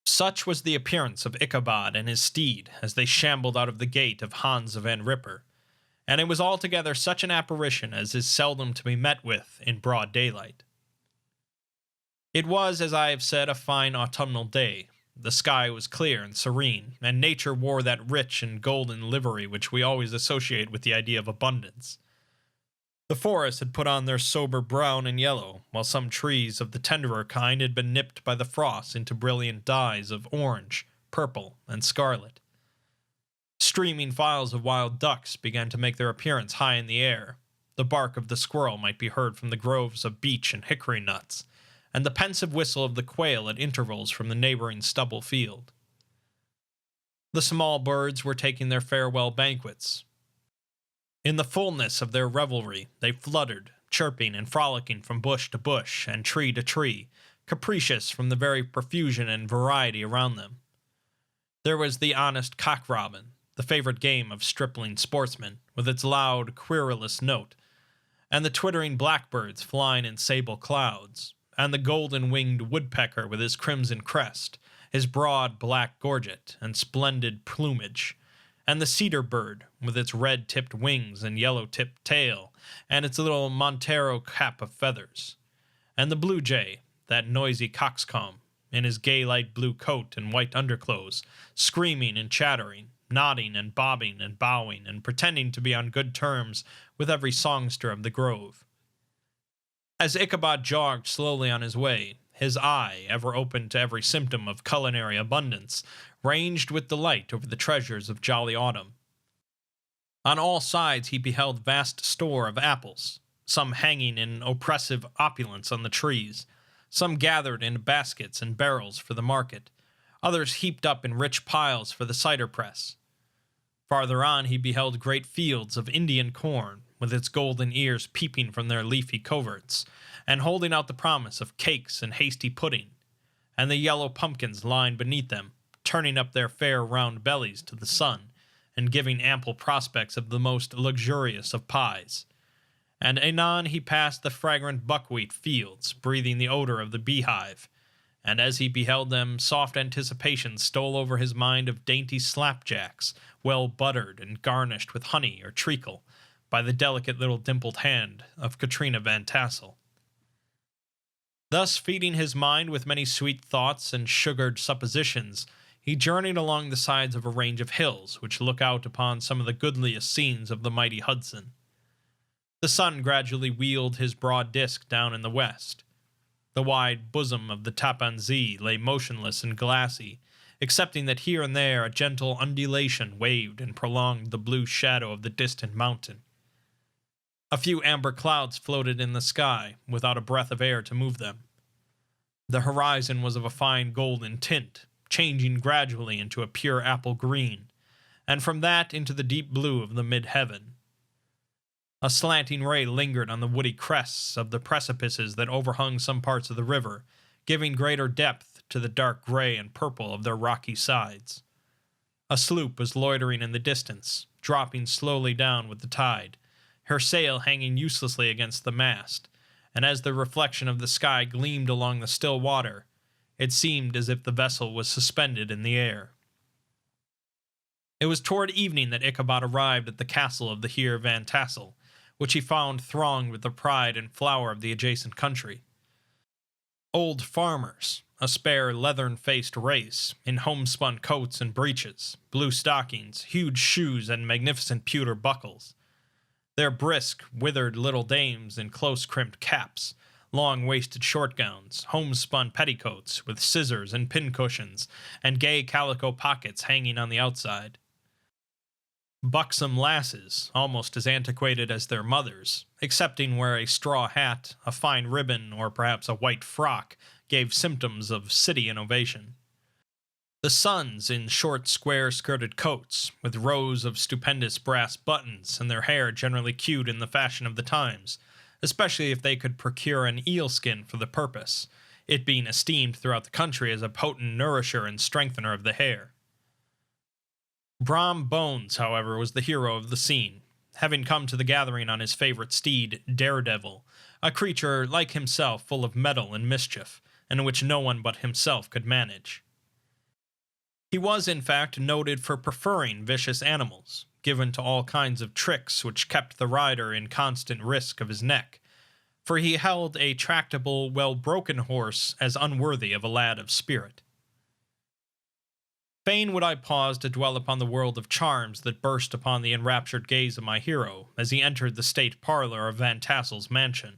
Such was the appearance of Ichabod and his steed as they shambled out of the gate of Hans van Ripper, and it was altogether such an apparition as is seldom to be met with in broad daylight. It was, as I have said, a fine autumnal day. The sky was clear and serene, and nature wore that rich and golden livery which we always associate with the idea of abundance. The forests had put on their sober brown and yellow, while some trees of the tenderer kind had been nipped by the frost into brilliant dyes of orange, purple, and scarlet. Streaming files of wild ducks began to make their appearance high in the air. The bark of the squirrel might be heard from the groves of beech and hickory nuts, and the pensive whistle of the quail at intervals from the neighboring stubble field. The small birds were taking their farewell banquets. In the fullness of their revelry, they fluttered, chirping and frolicking from bush to bush and tree to tree, capricious from the very profusion and variety around them. There was the honest cock-robin, the favorite game of stripling sportsmen, with its loud, querulous note, and the twittering blackbirds flying in sable clouds, and the golden-winged woodpecker with his crimson crest, his broad black gorget and splendid plumage, and the cedar bird with its red-tipped wings and yellow-tipped tail, and its little Montero cap of feathers, and the blue jay, that noisy coxcomb, in his gay light blue coat and white underclothes, screaming and chattering, nodding and bobbing and bowing, and pretending to be on good terms with every songster of the grove. As Ichabod jogged slowly on his way, his eye, ever open to every symptom of culinary abundance, ranged with delight over the treasures of jolly autumn. On all sides he beheld vast store of apples, some hanging in oppressive opulence on the trees, some gathered in baskets and barrels for the market, others heaped up in rich piles for the cider press. Farther on he beheld great fields of Indian corn, with its golden ears peeping from their leafy coverts, and holding out the promise of cakes and hasty pudding, and the yellow pumpkins lying beneath them, turning up their fair round bellies to the sun, and giving ample prospects of the most luxurious of pies. And anon he passed the fragrant buckwheat fields, breathing the odor of the beehive, and as he beheld them, soft anticipation stole over his mind of dainty slapjacks, well buttered and garnished with honey or treacle, by the delicate little dimpled hand of Katrina Van Tassel. Thus, feeding his mind with many sweet thoughts and sugared suppositions, he journeyed along the sides of a range of hills which look out upon some of the goodliest scenes of the mighty Hudson. The sun gradually wheeled his broad disk down in the west. The wide bosom of the Tappan Zee lay motionless and glassy, excepting that here and there a gentle undulation waved and prolonged the blue shadow of the distant mountain. A few amber clouds floated in the sky, without a breath of air to move them. The horizon was of a fine golden tint, changing gradually into a pure apple green, and from that into the deep blue of the mid-heaven. A slanting ray lingered on the woody crests of the precipices that overhung some parts of the river, giving greater depth to the dark gray and purple of their rocky sides. A sloop was loitering in the distance, dropping slowly down with the tide, her sail hanging uselessly against the mast, and as the reflection of the sky gleamed along the still water, it seemed as if the vessel was suspended in the air. It was toward evening that Ichabod arrived at the castle of the Heer Van Tassel, which he found thronged with the pride and flower of the adjacent country. Old farmers, a spare leathern-faced race, in homespun coats and breeches, blue stockings, huge shoes, and magnificent pewter buckles. Their brisk, withered little dames in close-crimped caps, long-waisted short gowns, homespun petticoats with scissors and pincushions, and gay calico pockets hanging on the outside. Buxom lasses, almost as antiquated as their mothers, excepting where a straw hat, a fine ribbon, or perhaps a white frock gave symptoms of city innovation. The sons in short square-skirted coats, with rows of stupendous brass buttons, and their hair generally queued in the fashion of the times, especially if they could procure an eel skin for the purpose, it being esteemed throughout the country as a potent nourisher and strengthener of the hair. Brom Bones, however, was the hero of the scene, having come to the gathering on his favorite steed, Daredevil, a creature like himself full of mettle and mischief, and which no one but himself could manage. He was, in fact, noted for preferring vicious animals, given to all kinds of tricks which kept the rider in constant risk of his neck, for he held a tractable, well-broken horse as unworthy of a lad of spirit. Fain would I pause to dwell upon the world of charms that burst upon the enraptured gaze of my hero as he entered the state parlor of Van Tassel's mansion.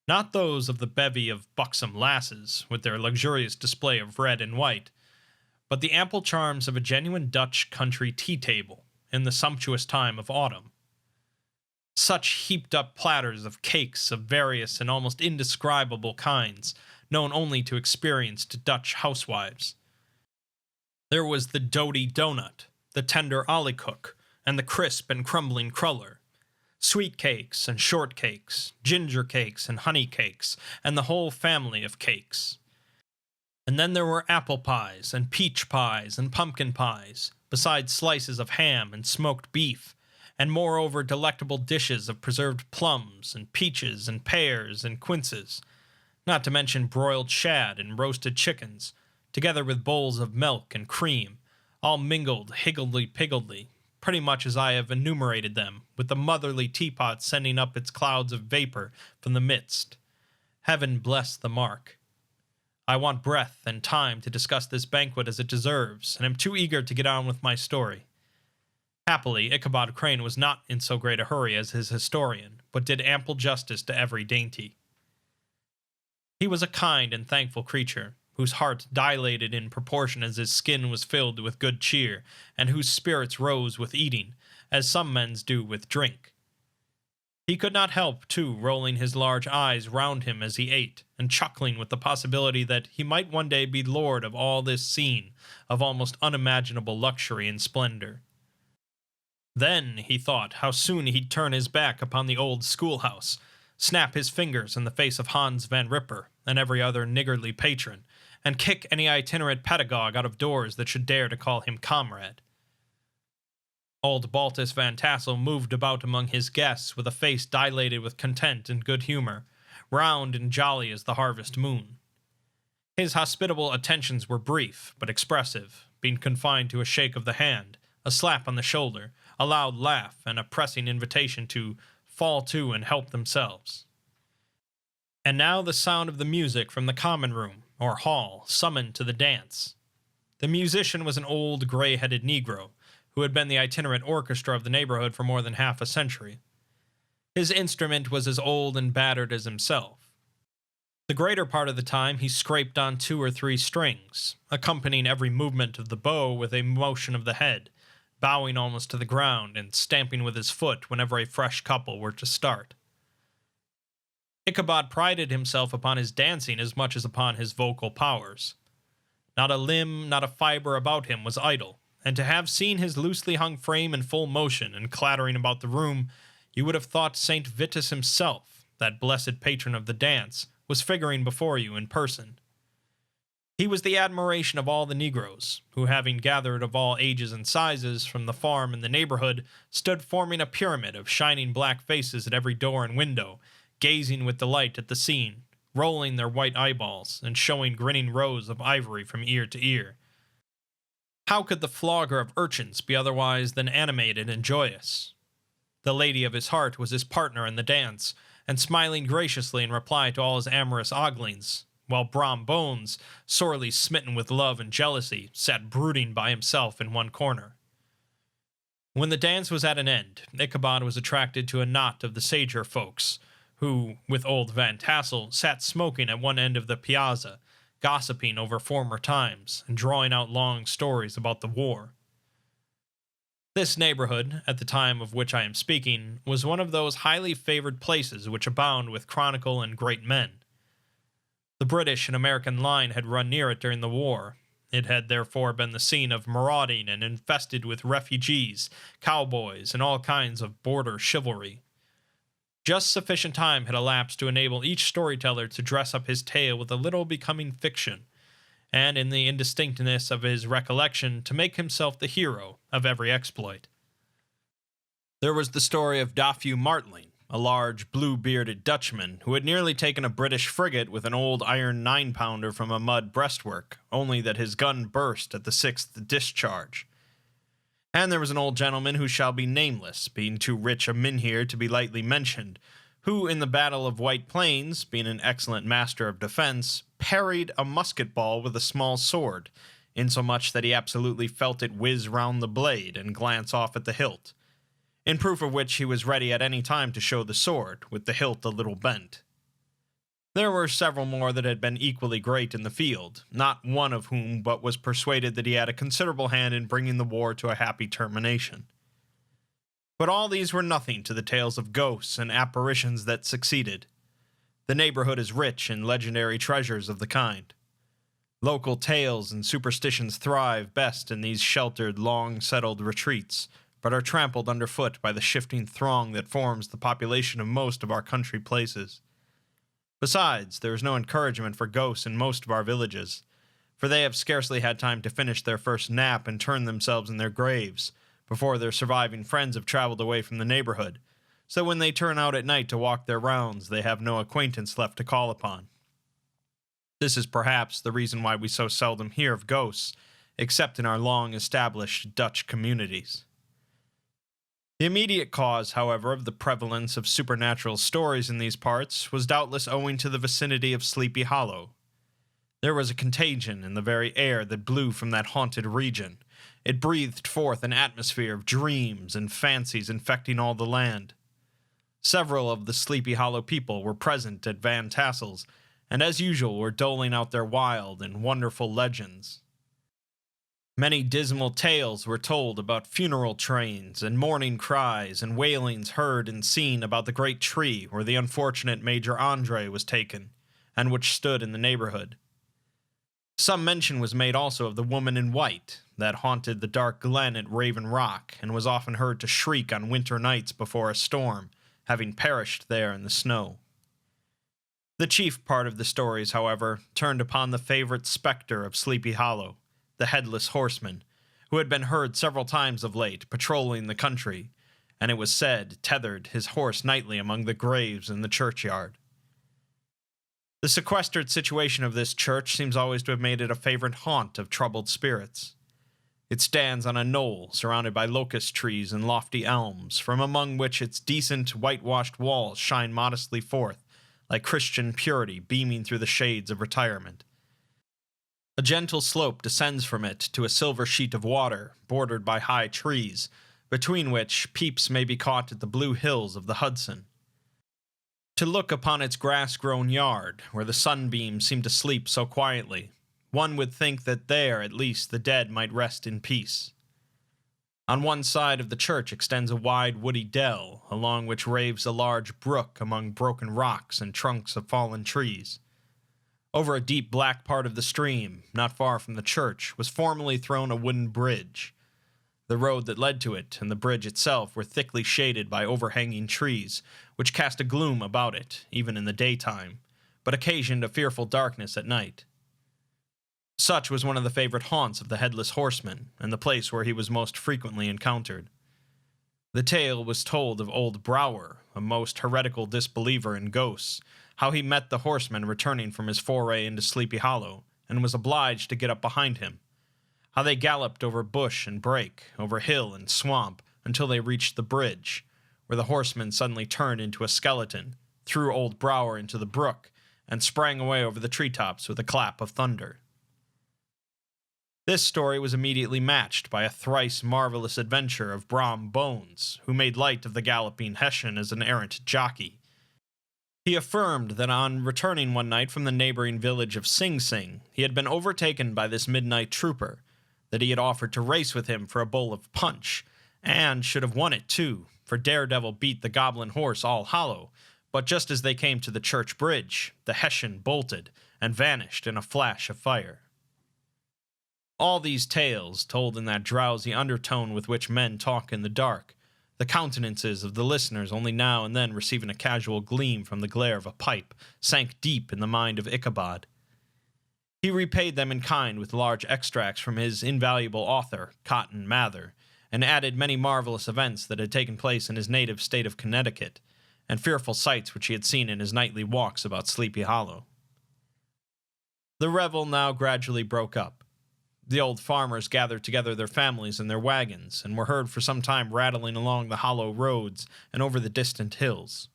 Not those of the bevy of buxom lasses, with their luxurious display of red and white, but the ample charms of a genuine Dutch country tea-table in the sumptuous time of autumn. Such heaped-up platters of cakes of various and almost indescribable kinds, known only to experienced Dutch housewives. There was the doughty donut, the tender olykoek, and the crisp and crumbling cruller, sweet cakes and short cakes, ginger cakes and honey cakes, and the whole family of cakes. And then there were apple pies, and peach pies, and pumpkin pies, besides slices of ham and smoked beef, and moreover delectable dishes of preserved plums, and peaches, and pears, and quinces, not to mention broiled shad and roasted chickens, together with bowls of milk and cream, all mingled higgledy-piggledy, pretty much as I have enumerated them, with the motherly teapot sending up its clouds of vapor from the midst. Heaven bless the mark. I want breath and time to discuss this banquet as it deserves, and am too eager to get on with my story. Happily, Ichabod Crane was not in so great a hurry as his historian, but did ample justice to every dainty. He was a kind and thankful creature, whose heart dilated in proportion as his skin was filled with good cheer, and whose spirits rose with eating, as some men's do with drink. He could not help, too, rolling his large eyes round him as he ate, and chuckling with the possibility that he might one day be lord of all this scene of almost unimaginable luxury and splendor. Then, he thought, how soon he'd turn his back upon the old schoolhouse, snap his fingers in the face of Hans Van Ripper and every other niggardly patron, and kick any itinerant pedagogue out of doors that should dare to call him comrade. Old Baltus Van Tassel moved about among his guests with a face dilated with content and good humor, round and jolly as the harvest moon. His hospitable attentions were brief, but expressive, being confined to a shake of the hand, a slap on the shoulder, a loud laugh, and a pressing invitation to fall to and help themselves. And now the sound of the music from the common room, or hall, summoned to the dance. The musician was an old, gray-headed Negro, who had been the itinerant orchestra of the neighborhood for more than half a century. His instrument was as old and battered as himself. The greater part of the time he scraped on 2 or 3 strings, accompanying every movement of the bow with a motion of the head, bowing almost to the ground and stamping with his foot whenever a fresh couple were to start. Ichabod prided himself upon his dancing as much as upon his vocal powers. Not a limb, not a fiber about him was idle, and to have seen his loosely hung frame in full motion and clattering about the room, you would have thought St. Vitus himself, that blessed patron of the dance, was figuring before you in person. He was the admiration of all the Negroes, who, having gathered of all ages and sizes from the farm in the neighborhood, stood forming a pyramid of shining black faces at every door and window, gazing with delight at the scene, rolling their white eyeballs, and showing grinning rows of ivory from ear to ear. How could the flogger of urchins be otherwise than animated and joyous? The lady of his heart was his partner in the dance, and smiling graciously in reply to all his amorous oglings, while Brom Bones, sorely smitten with love and jealousy, sat brooding by himself in one corner. When the dance was at an end, Ichabod was attracted to a knot of the sager folks, who, with old Van Tassel, sat smoking at one end of the piazza, gossiping over former times, and drawing out long stories about the war. This neighborhood, at the time of which I am speaking, was one of those highly favored places which abound with chronicle and great men. The British and American line had run near it during the war. It had therefore been the scene of marauding and infested with refugees, cowboys, and all kinds of border chivalry. Just sufficient time had elapsed to enable each storyteller to dress up his tale with a little becoming fiction, and in the indistinctness of his recollection to make himself the hero of every exploit. There was the story of Daffy Martling, a large, blue-bearded Dutchman who had nearly taken a British frigate with an old iron 9-pounder from a mud breastwork, only that his gun burst at the 6th discharge. And there was an old gentleman who shall be nameless, being too rich a mynheer to be lightly mentioned, who in the Battle of White Plains, being an excellent master of defense, parried a musket ball with a small sword, insomuch that he absolutely felt it whiz round the blade and glance off at the hilt, in proof of which he was ready at any time to show the sword, with the hilt a little bent. There were several more that had been equally great in the field, not one of whom but was persuaded that he had a considerable hand in bringing the war to a happy termination. But all these were nothing to the tales of ghosts and apparitions that succeeded. The neighborhood is rich in legendary treasures of the kind. Local tales and superstitions thrive best in these sheltered, long-settled retreats, but are trampled underfoot by the shifting throng that forms the population of most of our country places. Besides, there is no encouragement for ghosts in most of our villages, for they have scarcely had time to finish their first nap and turn themselves in their graves, before their surviving friends have traveled away from the neighborhood, so when they turn out at night to walk their rounds, they have no acquaintance left to call upon. This is perhaps the reason why we so seldom hear of ghosts, except in our long-established Dutch communities. The immediate cause, however, of the prevalence of supernatural stories in these parts was doubtless owing to the vicinity of Sleepy Hollow. There was a contagion in the very air that blew from that haunted region. It breathed forth an atmosphere of dreams and fancies infecting all the land. Several of the Sleepy Hollow people were present at Van Tassel's, and as usual were doling out their wild and wonderful legends. Many dismal tales were told about funeral trains and mourning cries and wailings heard and seen about the great tree where the unfortunate Major Andre was taken, and which stood in the neighborhood. Some mention was made also of the woman in white that haunted the dark glen at Raven Rock and was often heard to shriek on winter nights before a storm, having perished there in the snow. The chief part of the stories, however, turned upon the favorite specter of Sleepy Hollow, the Headless Horseman, who had been heard several times of late patrolling the country, and it was said tethered his horse nightly among the graves in the churchyard. The sequestered situation of this church seems always to have made it a favorite haunt of troubled spirits. It stands on a knoll surrounded by locust trees and lofty elms, from among which its decent whitewashed walls shine modestly forth, like Christian purity beaming through the shades of retirement. A gentle slope descends from it to a silver sheet of water, bordered by high trees, between which peeps may be caught at the blue hills of the Hudson. To look upon its grass-grown yard, where the sunbeams seem to sleep so quietly, one would think that there, at least, the dead might rest in peace. On one side of the church extends a wide woody dell, along which raves a large brook among broken rocks and trunks of fallen trees. Over a deep black part of the stream, not far from the church, was formerly thrown a wooden bridge. The road that led to it and the bridge itself were thickly shaded by overhanging trees, which cast a gloom about it, even in the daytime, but occasioned a fearful darkness at night. Such was one of the favorite haunts of the Headless Horseman, and the place where he was most frequently encountered. The tale was told of old Brower, a most heretical disbeliever in ghosts, how he met the horseman returning from his foray into Sleepy Hollow, and was obliged to get up behind him. How they galloped over bush and brake, over hill and swamp, until they reached the bridge, where the horseman suddenly turned into a skeleton, threw old Brower into the brook, and sprang away over the treetops with a clap of thunder. This story was immediately matched by a thrice marvelous adventure of Brom Bones, who made light of the galloping Hessian as an errant jockey. He affirmed that on returning one night from the neighboring village of Sing Sing, he had been overtaken by this midnight trooper, that he had offered to race with him for a bowl of punch, and should have won it too, for Daredevil beat the goblin horse all hollow, but just as they came to the church bridge, the Hessian bolted and vanished in a flash of fire. All these tales, told in that drowsy undertone with which men talk in the dark, the countenances of the listeners only now and then receiving a casual gleam from the glare of a pipe, sank deep in the mind of Ichabod. He repaid them in kind with large extracts from his invaluable author, Cotton Mather, and added many marvelous events that had taken place in his native state of Connecticut, and fearful sights which he had seen in his nightly walks about Sleepy Hollow. The revel now gradually broke up. The old farmers gathered together their families in their wagons, and were heard for some time rattling along the hollow roads and over the distant hills.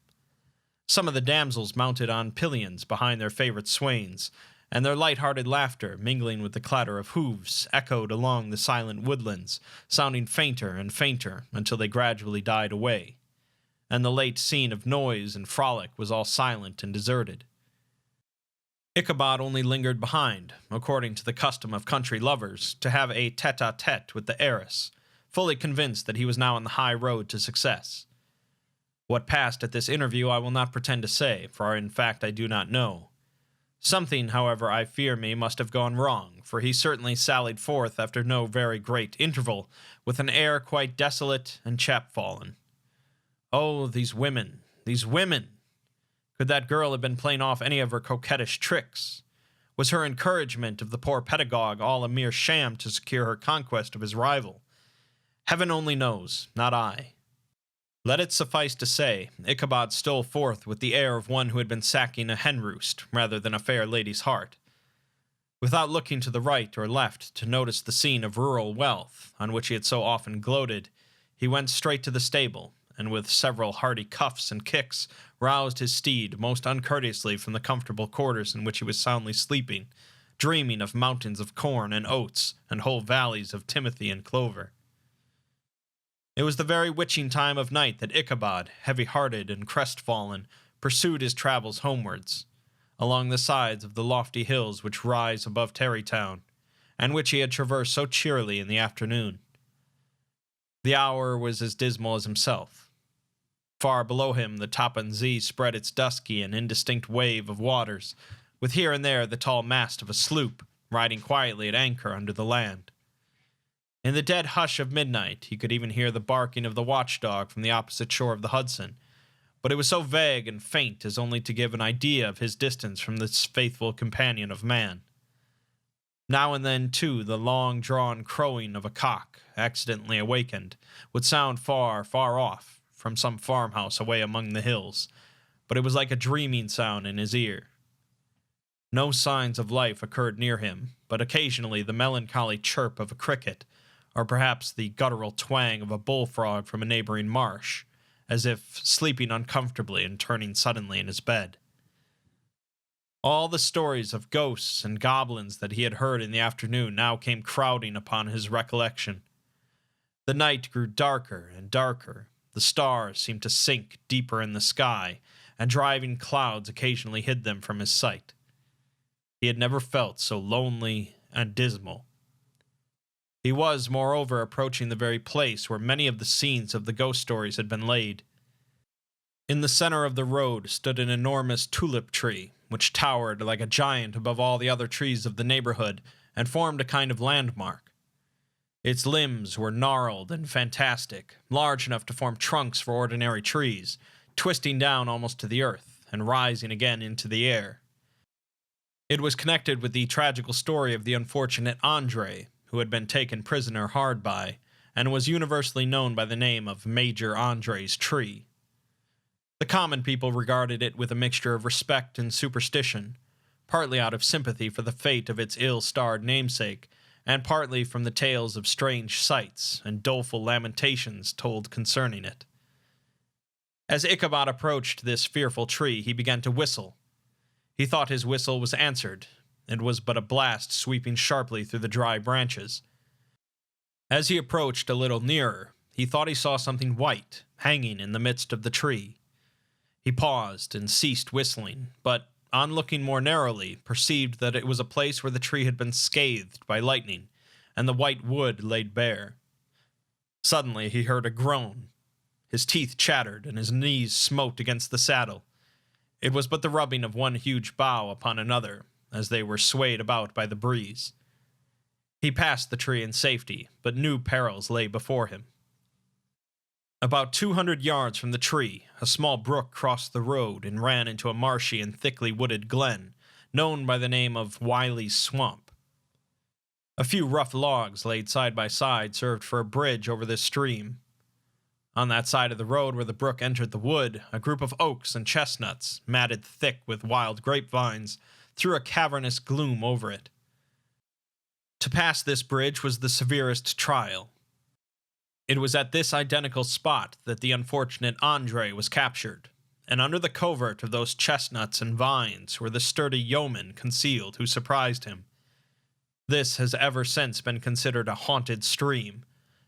Some of the damsels mounted on pillions behind their favorite swains, and their light-hearted laughter, mingling with the clatter of hoofs, echoed along the silent woodlands, sounding fainter and fainter until they gradually died away, and the late scene of noise and frolic was all silent and deserted. Ichabod only lingered behind, according to the custom of country lovers, to have a tete-a-tete with the heiress, fully convinced that he was now on the high road to success. What passed at this interview I will not pretend to say, for in fact I do not know. Something, however, I fear me must have gone wrong, for he certainly sallied forth after no very great interval, with an air quite desolate and chapfallen. Oh, these women, these women! Could that girl have been playing off any of her coquettish tricks? Was her encouragement of the poor pedagogue all a mere sham to secure her conquest of his rival? Heaven only knows, not I. Let it suffice to say, Ichabod stole forth with the air of one who had been sacking a hen-roost rather than a fair lady's heart. Without looking to the right or left to notice the scene of rural wealth, on which he had so often gloated, he went straight to the stable, and with several hearty cuffs and kicks, roused his steed most uncourteously from the comfortable quarters in which he was soundly sleeping, dreaming of mountains of corn and oats, and whole valleys of timothy and clover. It was the very witching time of night that Ichabod, heavy-hearted and crestfallen, pursued his travels homewards, along the sides of the lofty hills which rise above Tarrytown, and which he had traversed so cheerily in the afternoon. The hour was as dismal as himself. Far below him, the Tappan Zee spread its dusky and indistinct wave of waters, with here and there the tall mast of a sloop riding quietly at anchor under the land. In the dead hush of midnight, he could even hear the barking of the watchdog from the opposite shore of the Hudson, but it was so vague and faint as only to give an idea of his distance from this faithful companion of man. Now and then, too, the long-drawn crowing of a cock, accidentally awakened, would sound far, far off, from some farmhouse away among the hills, but it was like a dreaming sound in his ear. No signs of life occurred near him, but occasionally the melancholy chirp of a cricket, or perhaps the guttural twang of a bullfrog from a neighboring marsh, as if sleeping uncomfortably and turning suddenly in his bed. All the stories of ghosts and goblins that he had heard in the afternoon now came crowding upon his recollection. The night grew darker and darker, the stars seemed to sink deeper in the sky, and driving clouds occasionally hid them from his sight. He had never felt so lonely and dismal. He was, moreover, approaching the very place where many of the scenes of the ghost stories had been laid. In the center of the road stood an enormous tulip tree, which towered like a giant above all the other trees of the neighborhood and formed a kind of landmark. Its limbs were gnarled and fantastic, large enough to form trunks for ordinary trees, twisting down almost to the earth and rising again into the air. It was connected with the tragical story of the unfortunate Andre, who had been taken prisoner hard by, and was universally known by the name of Major Andre's tree. The common people regarded it with a mixture of respect and superstition, partly out of sympathy for the fate of its ill-starred namesake, and partly from the tales of strange sights and doleful lamentations told concerning it. As Ichabod approached this fearful tree, he began to whistle. He thought his whistle was answered. It was but a blast sweeping sharply through the dry branches. As he approached a little nearer, he thought he saw something white hanging in the midst of the tree. He paused and ceased whistling, but, on looking more narrowly, perceived that it was a place where the tree had been scathed by lightning, and the white wood laid bare. Suddenly he heard a groan. His teeth chattered, and his knees smote against the saddle. It was but the rubbing of one huge bough upon another, as they were swayed about by the breeze. He passed the tree in safety, but new perils lay before him. About 200 yards from the tree, a small brook crossed the road and ran into a marshy and thickly wooded glen, known by the name of Wiley's Swamp. A few rough logs laid side by side served for a bridge over this stream. On that side of the road where the brook entered the wood, a group of oaks and chestnuts, matted thick with wild grapevines, threw a cavernous gloom over it. To pass this bridge was the severest trial. It was at this identical spot that the unfortunate Andre was captured, and under the covert of those chestnuts and vines were the sturdy yeomen concealed who surprised him. This has ever since been considered a haunted stream,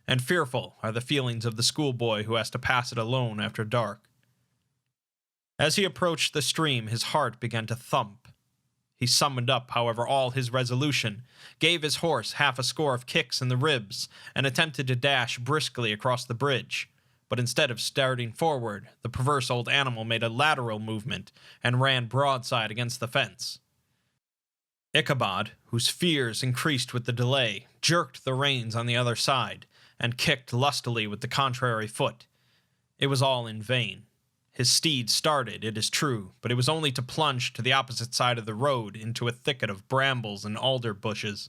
and fearful are the feelings of the schoolboy who has to pass it alone after dark. As he approached the stream, his heart began to thump. He summoned up, however, all his resolution, gave his horse half a score of kicks in the ribs, and attempted to dash briskly across the bridge. But instead of starting forward, the perverse old animal made a lateral movement and ran broadside against the fence. Ichabod, whose fears increased with the delay, jerked the reins on the other side, and kicked lustily with the contrary foot. It was all in vain. His steed started, it is true, but it was only to plunge to the opposite side of the road into a thicket of brambles and alder bushes.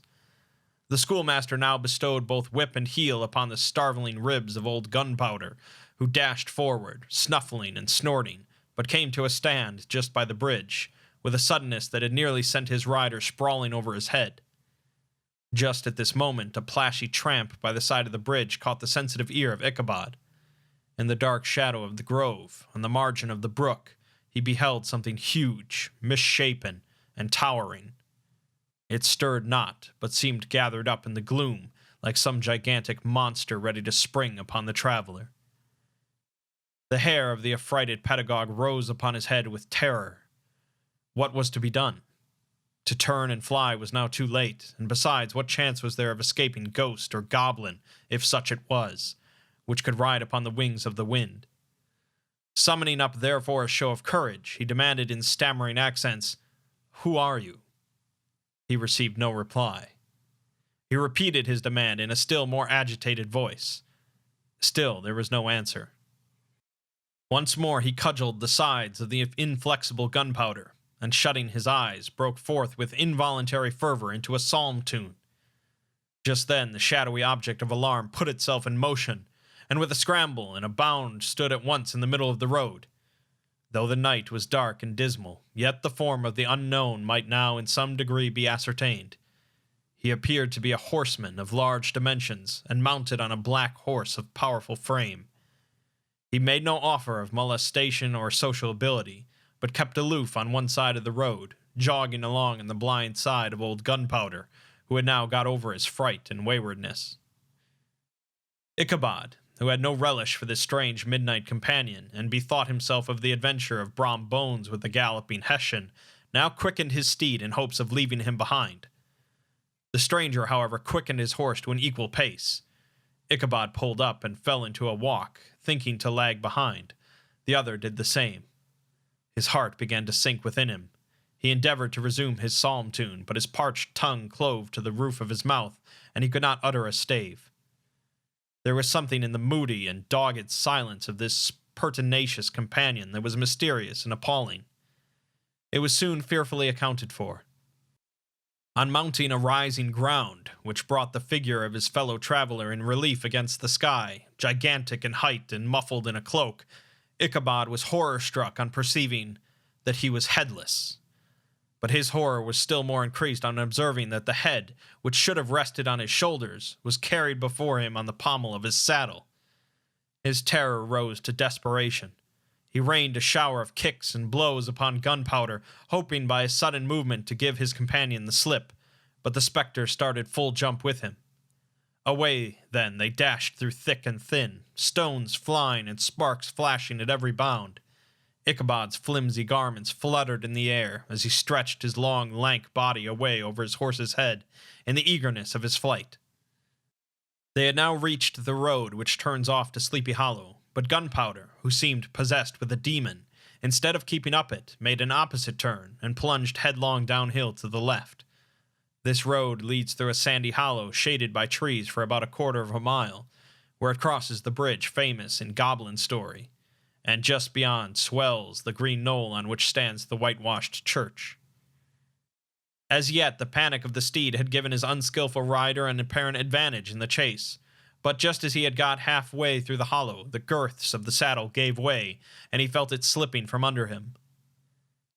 The schoolmaster now bestowed both whip and heel upon the starveling ribs of old Gunpowder, who dashed forward, snuffling and snorting, but came to a stand just by the bridge, with a suddenness that had nearly sent his rider sprawling over his head. Just at this moment, a plashy tramp by the side of the bridge caught the sensitive ear of Ichabod. In the dark shadow of the grove, on the margin of the brook, he beheld something huge, misshapen, and towering. It stirred not, but seemed gathered up in the gloom, like some gigantic monster ready to spring upon the traveler. The hair of the affrighted pedagogue rose upon his head with terror. What was to be done? To turn and fly was now too late, and besides, what chance was there of escaping ghost or goblin, if such it was, which could ride upon the wings of the wind? Summoning up therefore a show of courage, he demanded in stammering accents, "Who are you?" He received no reply. He repeated his demand in a still more agitated voice. Still there was no answer. Once more he cudgeled the sides of the inflexible gunpowder, and shutting his eyes, broke forth with involuntary fervor into a psalm tune. Just then the shadowy object of alarm put itself in motion, and with a scramble and a bound stood at once in the middle of the road. Though the night was dark and dismal, yet the form of the unknown might now in some degree be ascertained. He appeared to be a horseman of large dimensions, and mounted on a black horse of powerful frame. He made no offer of molestation or sociability, but kept aloof on one side of the road, jogging along on the blind side of old Gunpowder, who had now got over his fright and waywardness. Ichabod, who had no relish for this strange midnight companion, and bethought himself of the adventure of Brom Bones with the galloping Hessian, now quickened his steed in hopes of leaving him behind. The stranger, however, quickened his horse to an equal pace. Ichabod pulled up and fell into a walk, thinking to lag behind. The other did the same. His heart began to sink within him. He endeavored to resume his psalm tune, but his parched tongue clove to the roof of his mouth, and he could not utter a stave. There was something in the moody and dogged silence of this pertinacious companion that was mysterious and appalling. It was soon fearfully accounted for. On mounting a rising ground, which brought the figure of his fellow traveler in relief against the sky, gigantic in height and muffled in a cloak, Ichabod was horror-struck on perceiving that he was headless. But his horror was still more increased on observing that the head, which should have rested on his shoulders, was carried before him on the pommel of his saddle. His terror rose to desperation. He rained a shower of kicks and blows upon Gunpowder, hoping by a sudden movement to give his companion the slip, but the spectre started full jump with him. Away, then, they dashed through thick and thin, stones flying and sparks flashing at every bound. Ichabod's flimsy garments fluttered in the air as he stretched his long, lank body away over his horse's head in the eagerness of his flight. They had now reached the road which turns off to Sleepy Hollow, but Gunpowder, who seemed possessed with a demon, instead of keeping up it, made an opposite turn and plunged headlong downhill to the left. This road leads through a sandy hollow shaded by trees for about a quarter of a mile, where it crosses the bridge famous in goblin story, and just beyond swells the green knoll on which stands the whitewashed church. As yet, the panic of the steed had given his unskillful rider an apparent advantage in the chase, but just as he had got halfway through the hollow, the girths of the saddle gave way, and he felt it slipping from under him.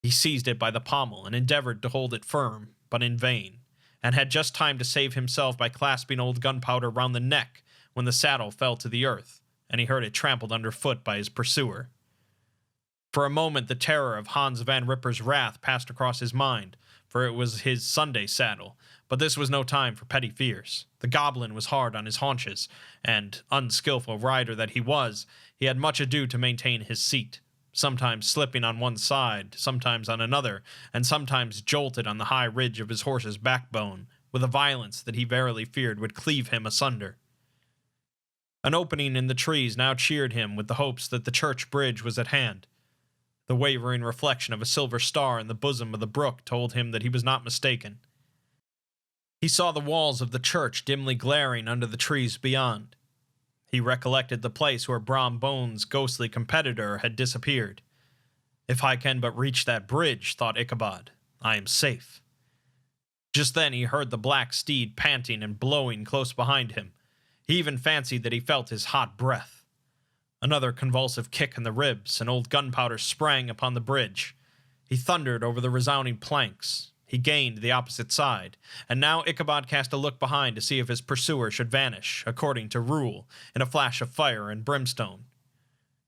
He seized it by the pommel and endeavored to hold it firm, but in vain, and had just time to save himself by clasping old Gunpowder round the neck when the saddle fell to the earth, and he heard it trampled underfoot by his pursuer. For a moment the terror of Hans Van Ripper's wrath passed across his mind, for it was his Sunday saddle, but this was no time for petty fears. The goblin was hard on his haunches, and, unskillful rider that he was, he had much ado to maintain his seat, sometimes slipping on one side, sometimes on another, and sometimes jolted on the high ridge of his horse's backbone, with a violence that he verily feared would cleave him asunder. An opening in the trees now cheered him with the hopes that the church bridge was at hand. The wavering reflection of a silver star in the bosom of the brook told him that he was not mistaken. He saw the walls of the church dimly glaring under the trees beyond. He recollected the place where Brom Bones' ghostly competitor had disappeared. If I can but reach that bridge, thought Ichabod, I am safe. Just then he heard the black steed panting and blowing close behind him. He even fancied that he felt his hot breath. Another convulsive kick in the ribs, and old Gunpowder sprang upon the bridge. He thundered over the resounding planks. He gained the opposite side, and now Ichabod cast a look behind to see if his pursuer should vanish, according to rule, in a flash of fire and brimstone.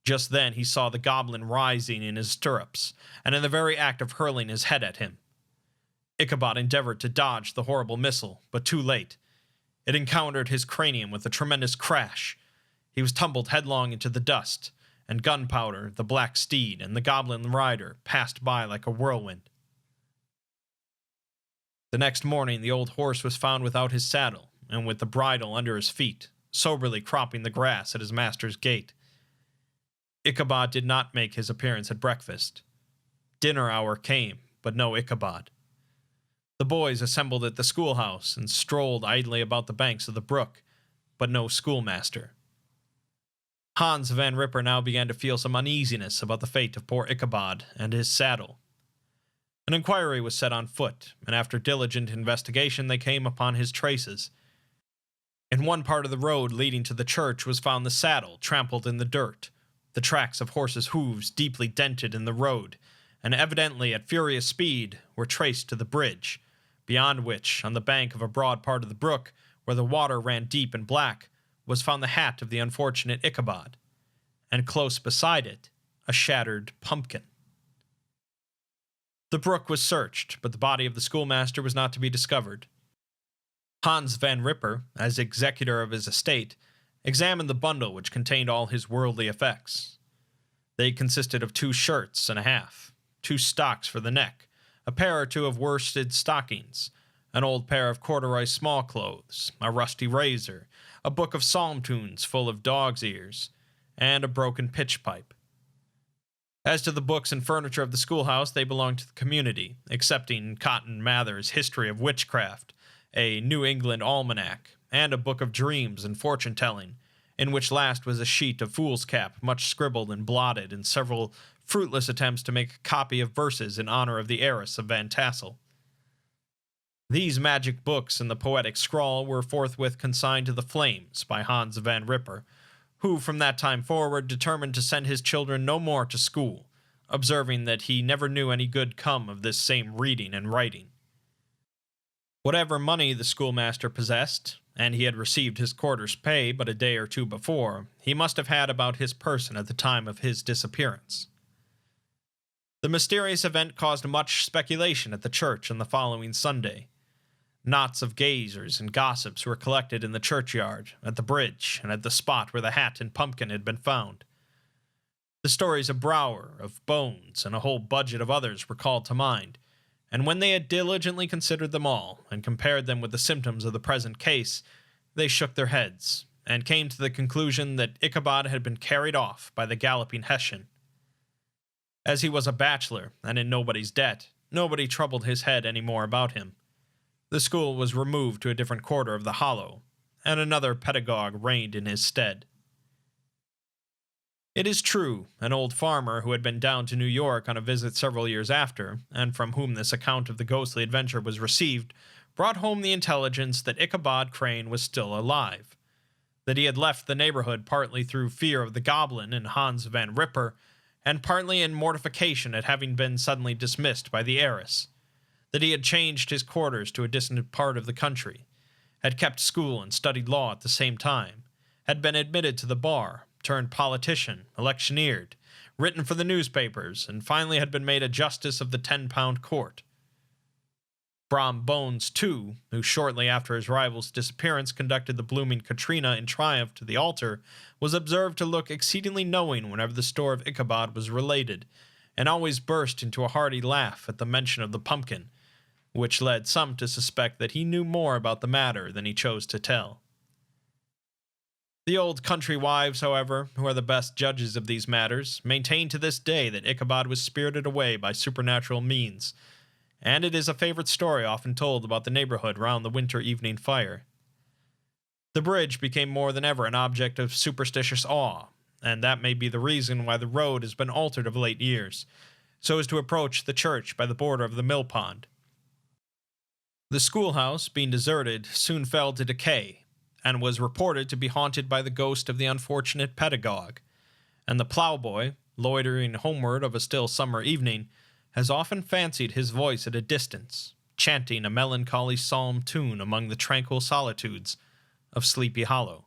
Just then he saw the goblin rising in his stirrups, and in the very act of hurling his head at him. Ichabod endeavored to dodge the horrible missile, but too late. It encountered his cranium with a tremendous crash. He was tumbled headlong into the dust, and Gunpowder, the black steed, and the goblin rider passed by like a whirlwind. The next morning the old horse was found without his saddle, and with the bridle under his feet, soberly cropping the grass at his master's gate. Ichabod did not make his appearance at breakfast. Dinner hour came, but no Ichabod. The boys assembled at the schoolhouse and strolled idly about the banks of the brook, but no schoolmaster. Hans Van Ripper now began to feel some uneasiness about the fate of poor Ichabod and his saddle. An inquiry was set on foot, and after diligent investigation they came upon his traces. In one part of the road leading to the church was found the saddle trampled in the dirt, the tracks of horses' hooves deeply dented in the road, and evidently at furious speed were traced to the bridge, beyond which, on the bank of a broad part of the brook, where the water ran deep and black, was found the hat of the unfortunate Ichabod, and close beside it, a shattered pumpkin. The brook was searched, but the body of the schoolmaster was not to be discovered. Hans Van Ripper, as executor of his estate, examined the bundle which contained all his worldly effects. They consisted of 2 shirts and a half, 2 stocks for the neck, a pair or 2 of worsted stockings, an old pair of corduroy small clothes, a rusty razor, a book of psalm tunes full of dog's ears, and a broken pitch pipe. As to the books and furniture of the schoolhouse, they belonged to the community, excepting Cotton Mather's History of Witchcraft, a New England almanac, and a book of dreams and fortune-telling, in which last was a sheet of foolscap much scribbled and blotted, and several fruitless attempts to make a copy of verses in honor of the heiress of Van Tassel. These magic books and the poetic scrawl were forthwith consigned to the flames by Hans Van Ripper, who from that time forward determined to send his children no more to school, observing that he never knew any good come of this same reading and writing. Whatever money the schoolmaster possessed, and he had received his quarter's pay but a day or 2 before, he must have had about his person at the time of his disappearance. The mysterious event caused much speculation at the church on the following Sunday. Knots of gazers and gossips were collected in the churchyard, at the bridge, and at the spot where the hat and pumpkin had been found. The stories of Brower, of Bones, and a whole budget of others were called to mind, and when they had diligently considered them all, and compared them with the symptoms of the present case, they shook their heads, and came to the conclusion that Ichabod had been carried off by the galloping Hessian. As he was a bachelor, and in nobody's debt, nobody troubled his head any more about him. The school was removed to a different quarter of the hollow, and another pedagogue reigned in his stead. It is true, an old farmer who had been down to New York on a visit several years after, and from whom this account of the ghostly adventure was received, brought home the intelligence that Ichabod Crane was still alive, that he had left the neighborhood partly through fear of the goblin and Hans Van Ripper, and partly in mortification at having been suddenly dismissed by the heiress, that he had changed his quarters to a distant part of the country, had kept school and studied law at the same time, had been admitted to the bar, turned politician, electioneered, written for the newspapers, and finally had been made a justice of the 10-pound court. Brom Bones, too, who shortly after his rival's disappearance conducted the blooming Katrina in triumph to the altar, was observed to look exceedingly knowing whenever the story of Ichabod was related, and always burst into a hearty laugh at the mention of the pumpkin, which led some to suspect that he knew more about the matter than he chose to tell. The old country wives, however, who are the best judges of these matters, maintain to this day that Ichabod was spirited away by supernatural means, and it is a favorite story often told about the neighborhood round the winter evening fire. The bridge became more than ever an object of superstitious awe, and that may be the reason why the road has been altered of late years, so as to approach the church by the border of the mill pond. The schoolhouse, being deserted, soon fell to decay, and was reported to be haunted by the ghost of the unfortunate pedagogue, and the ploughboy, loitering homeward of a still summer evening, has often fancied his voice at a distance, chanting a melancholy psalm tune among the tranquil solitudes of Sleepy Hollow.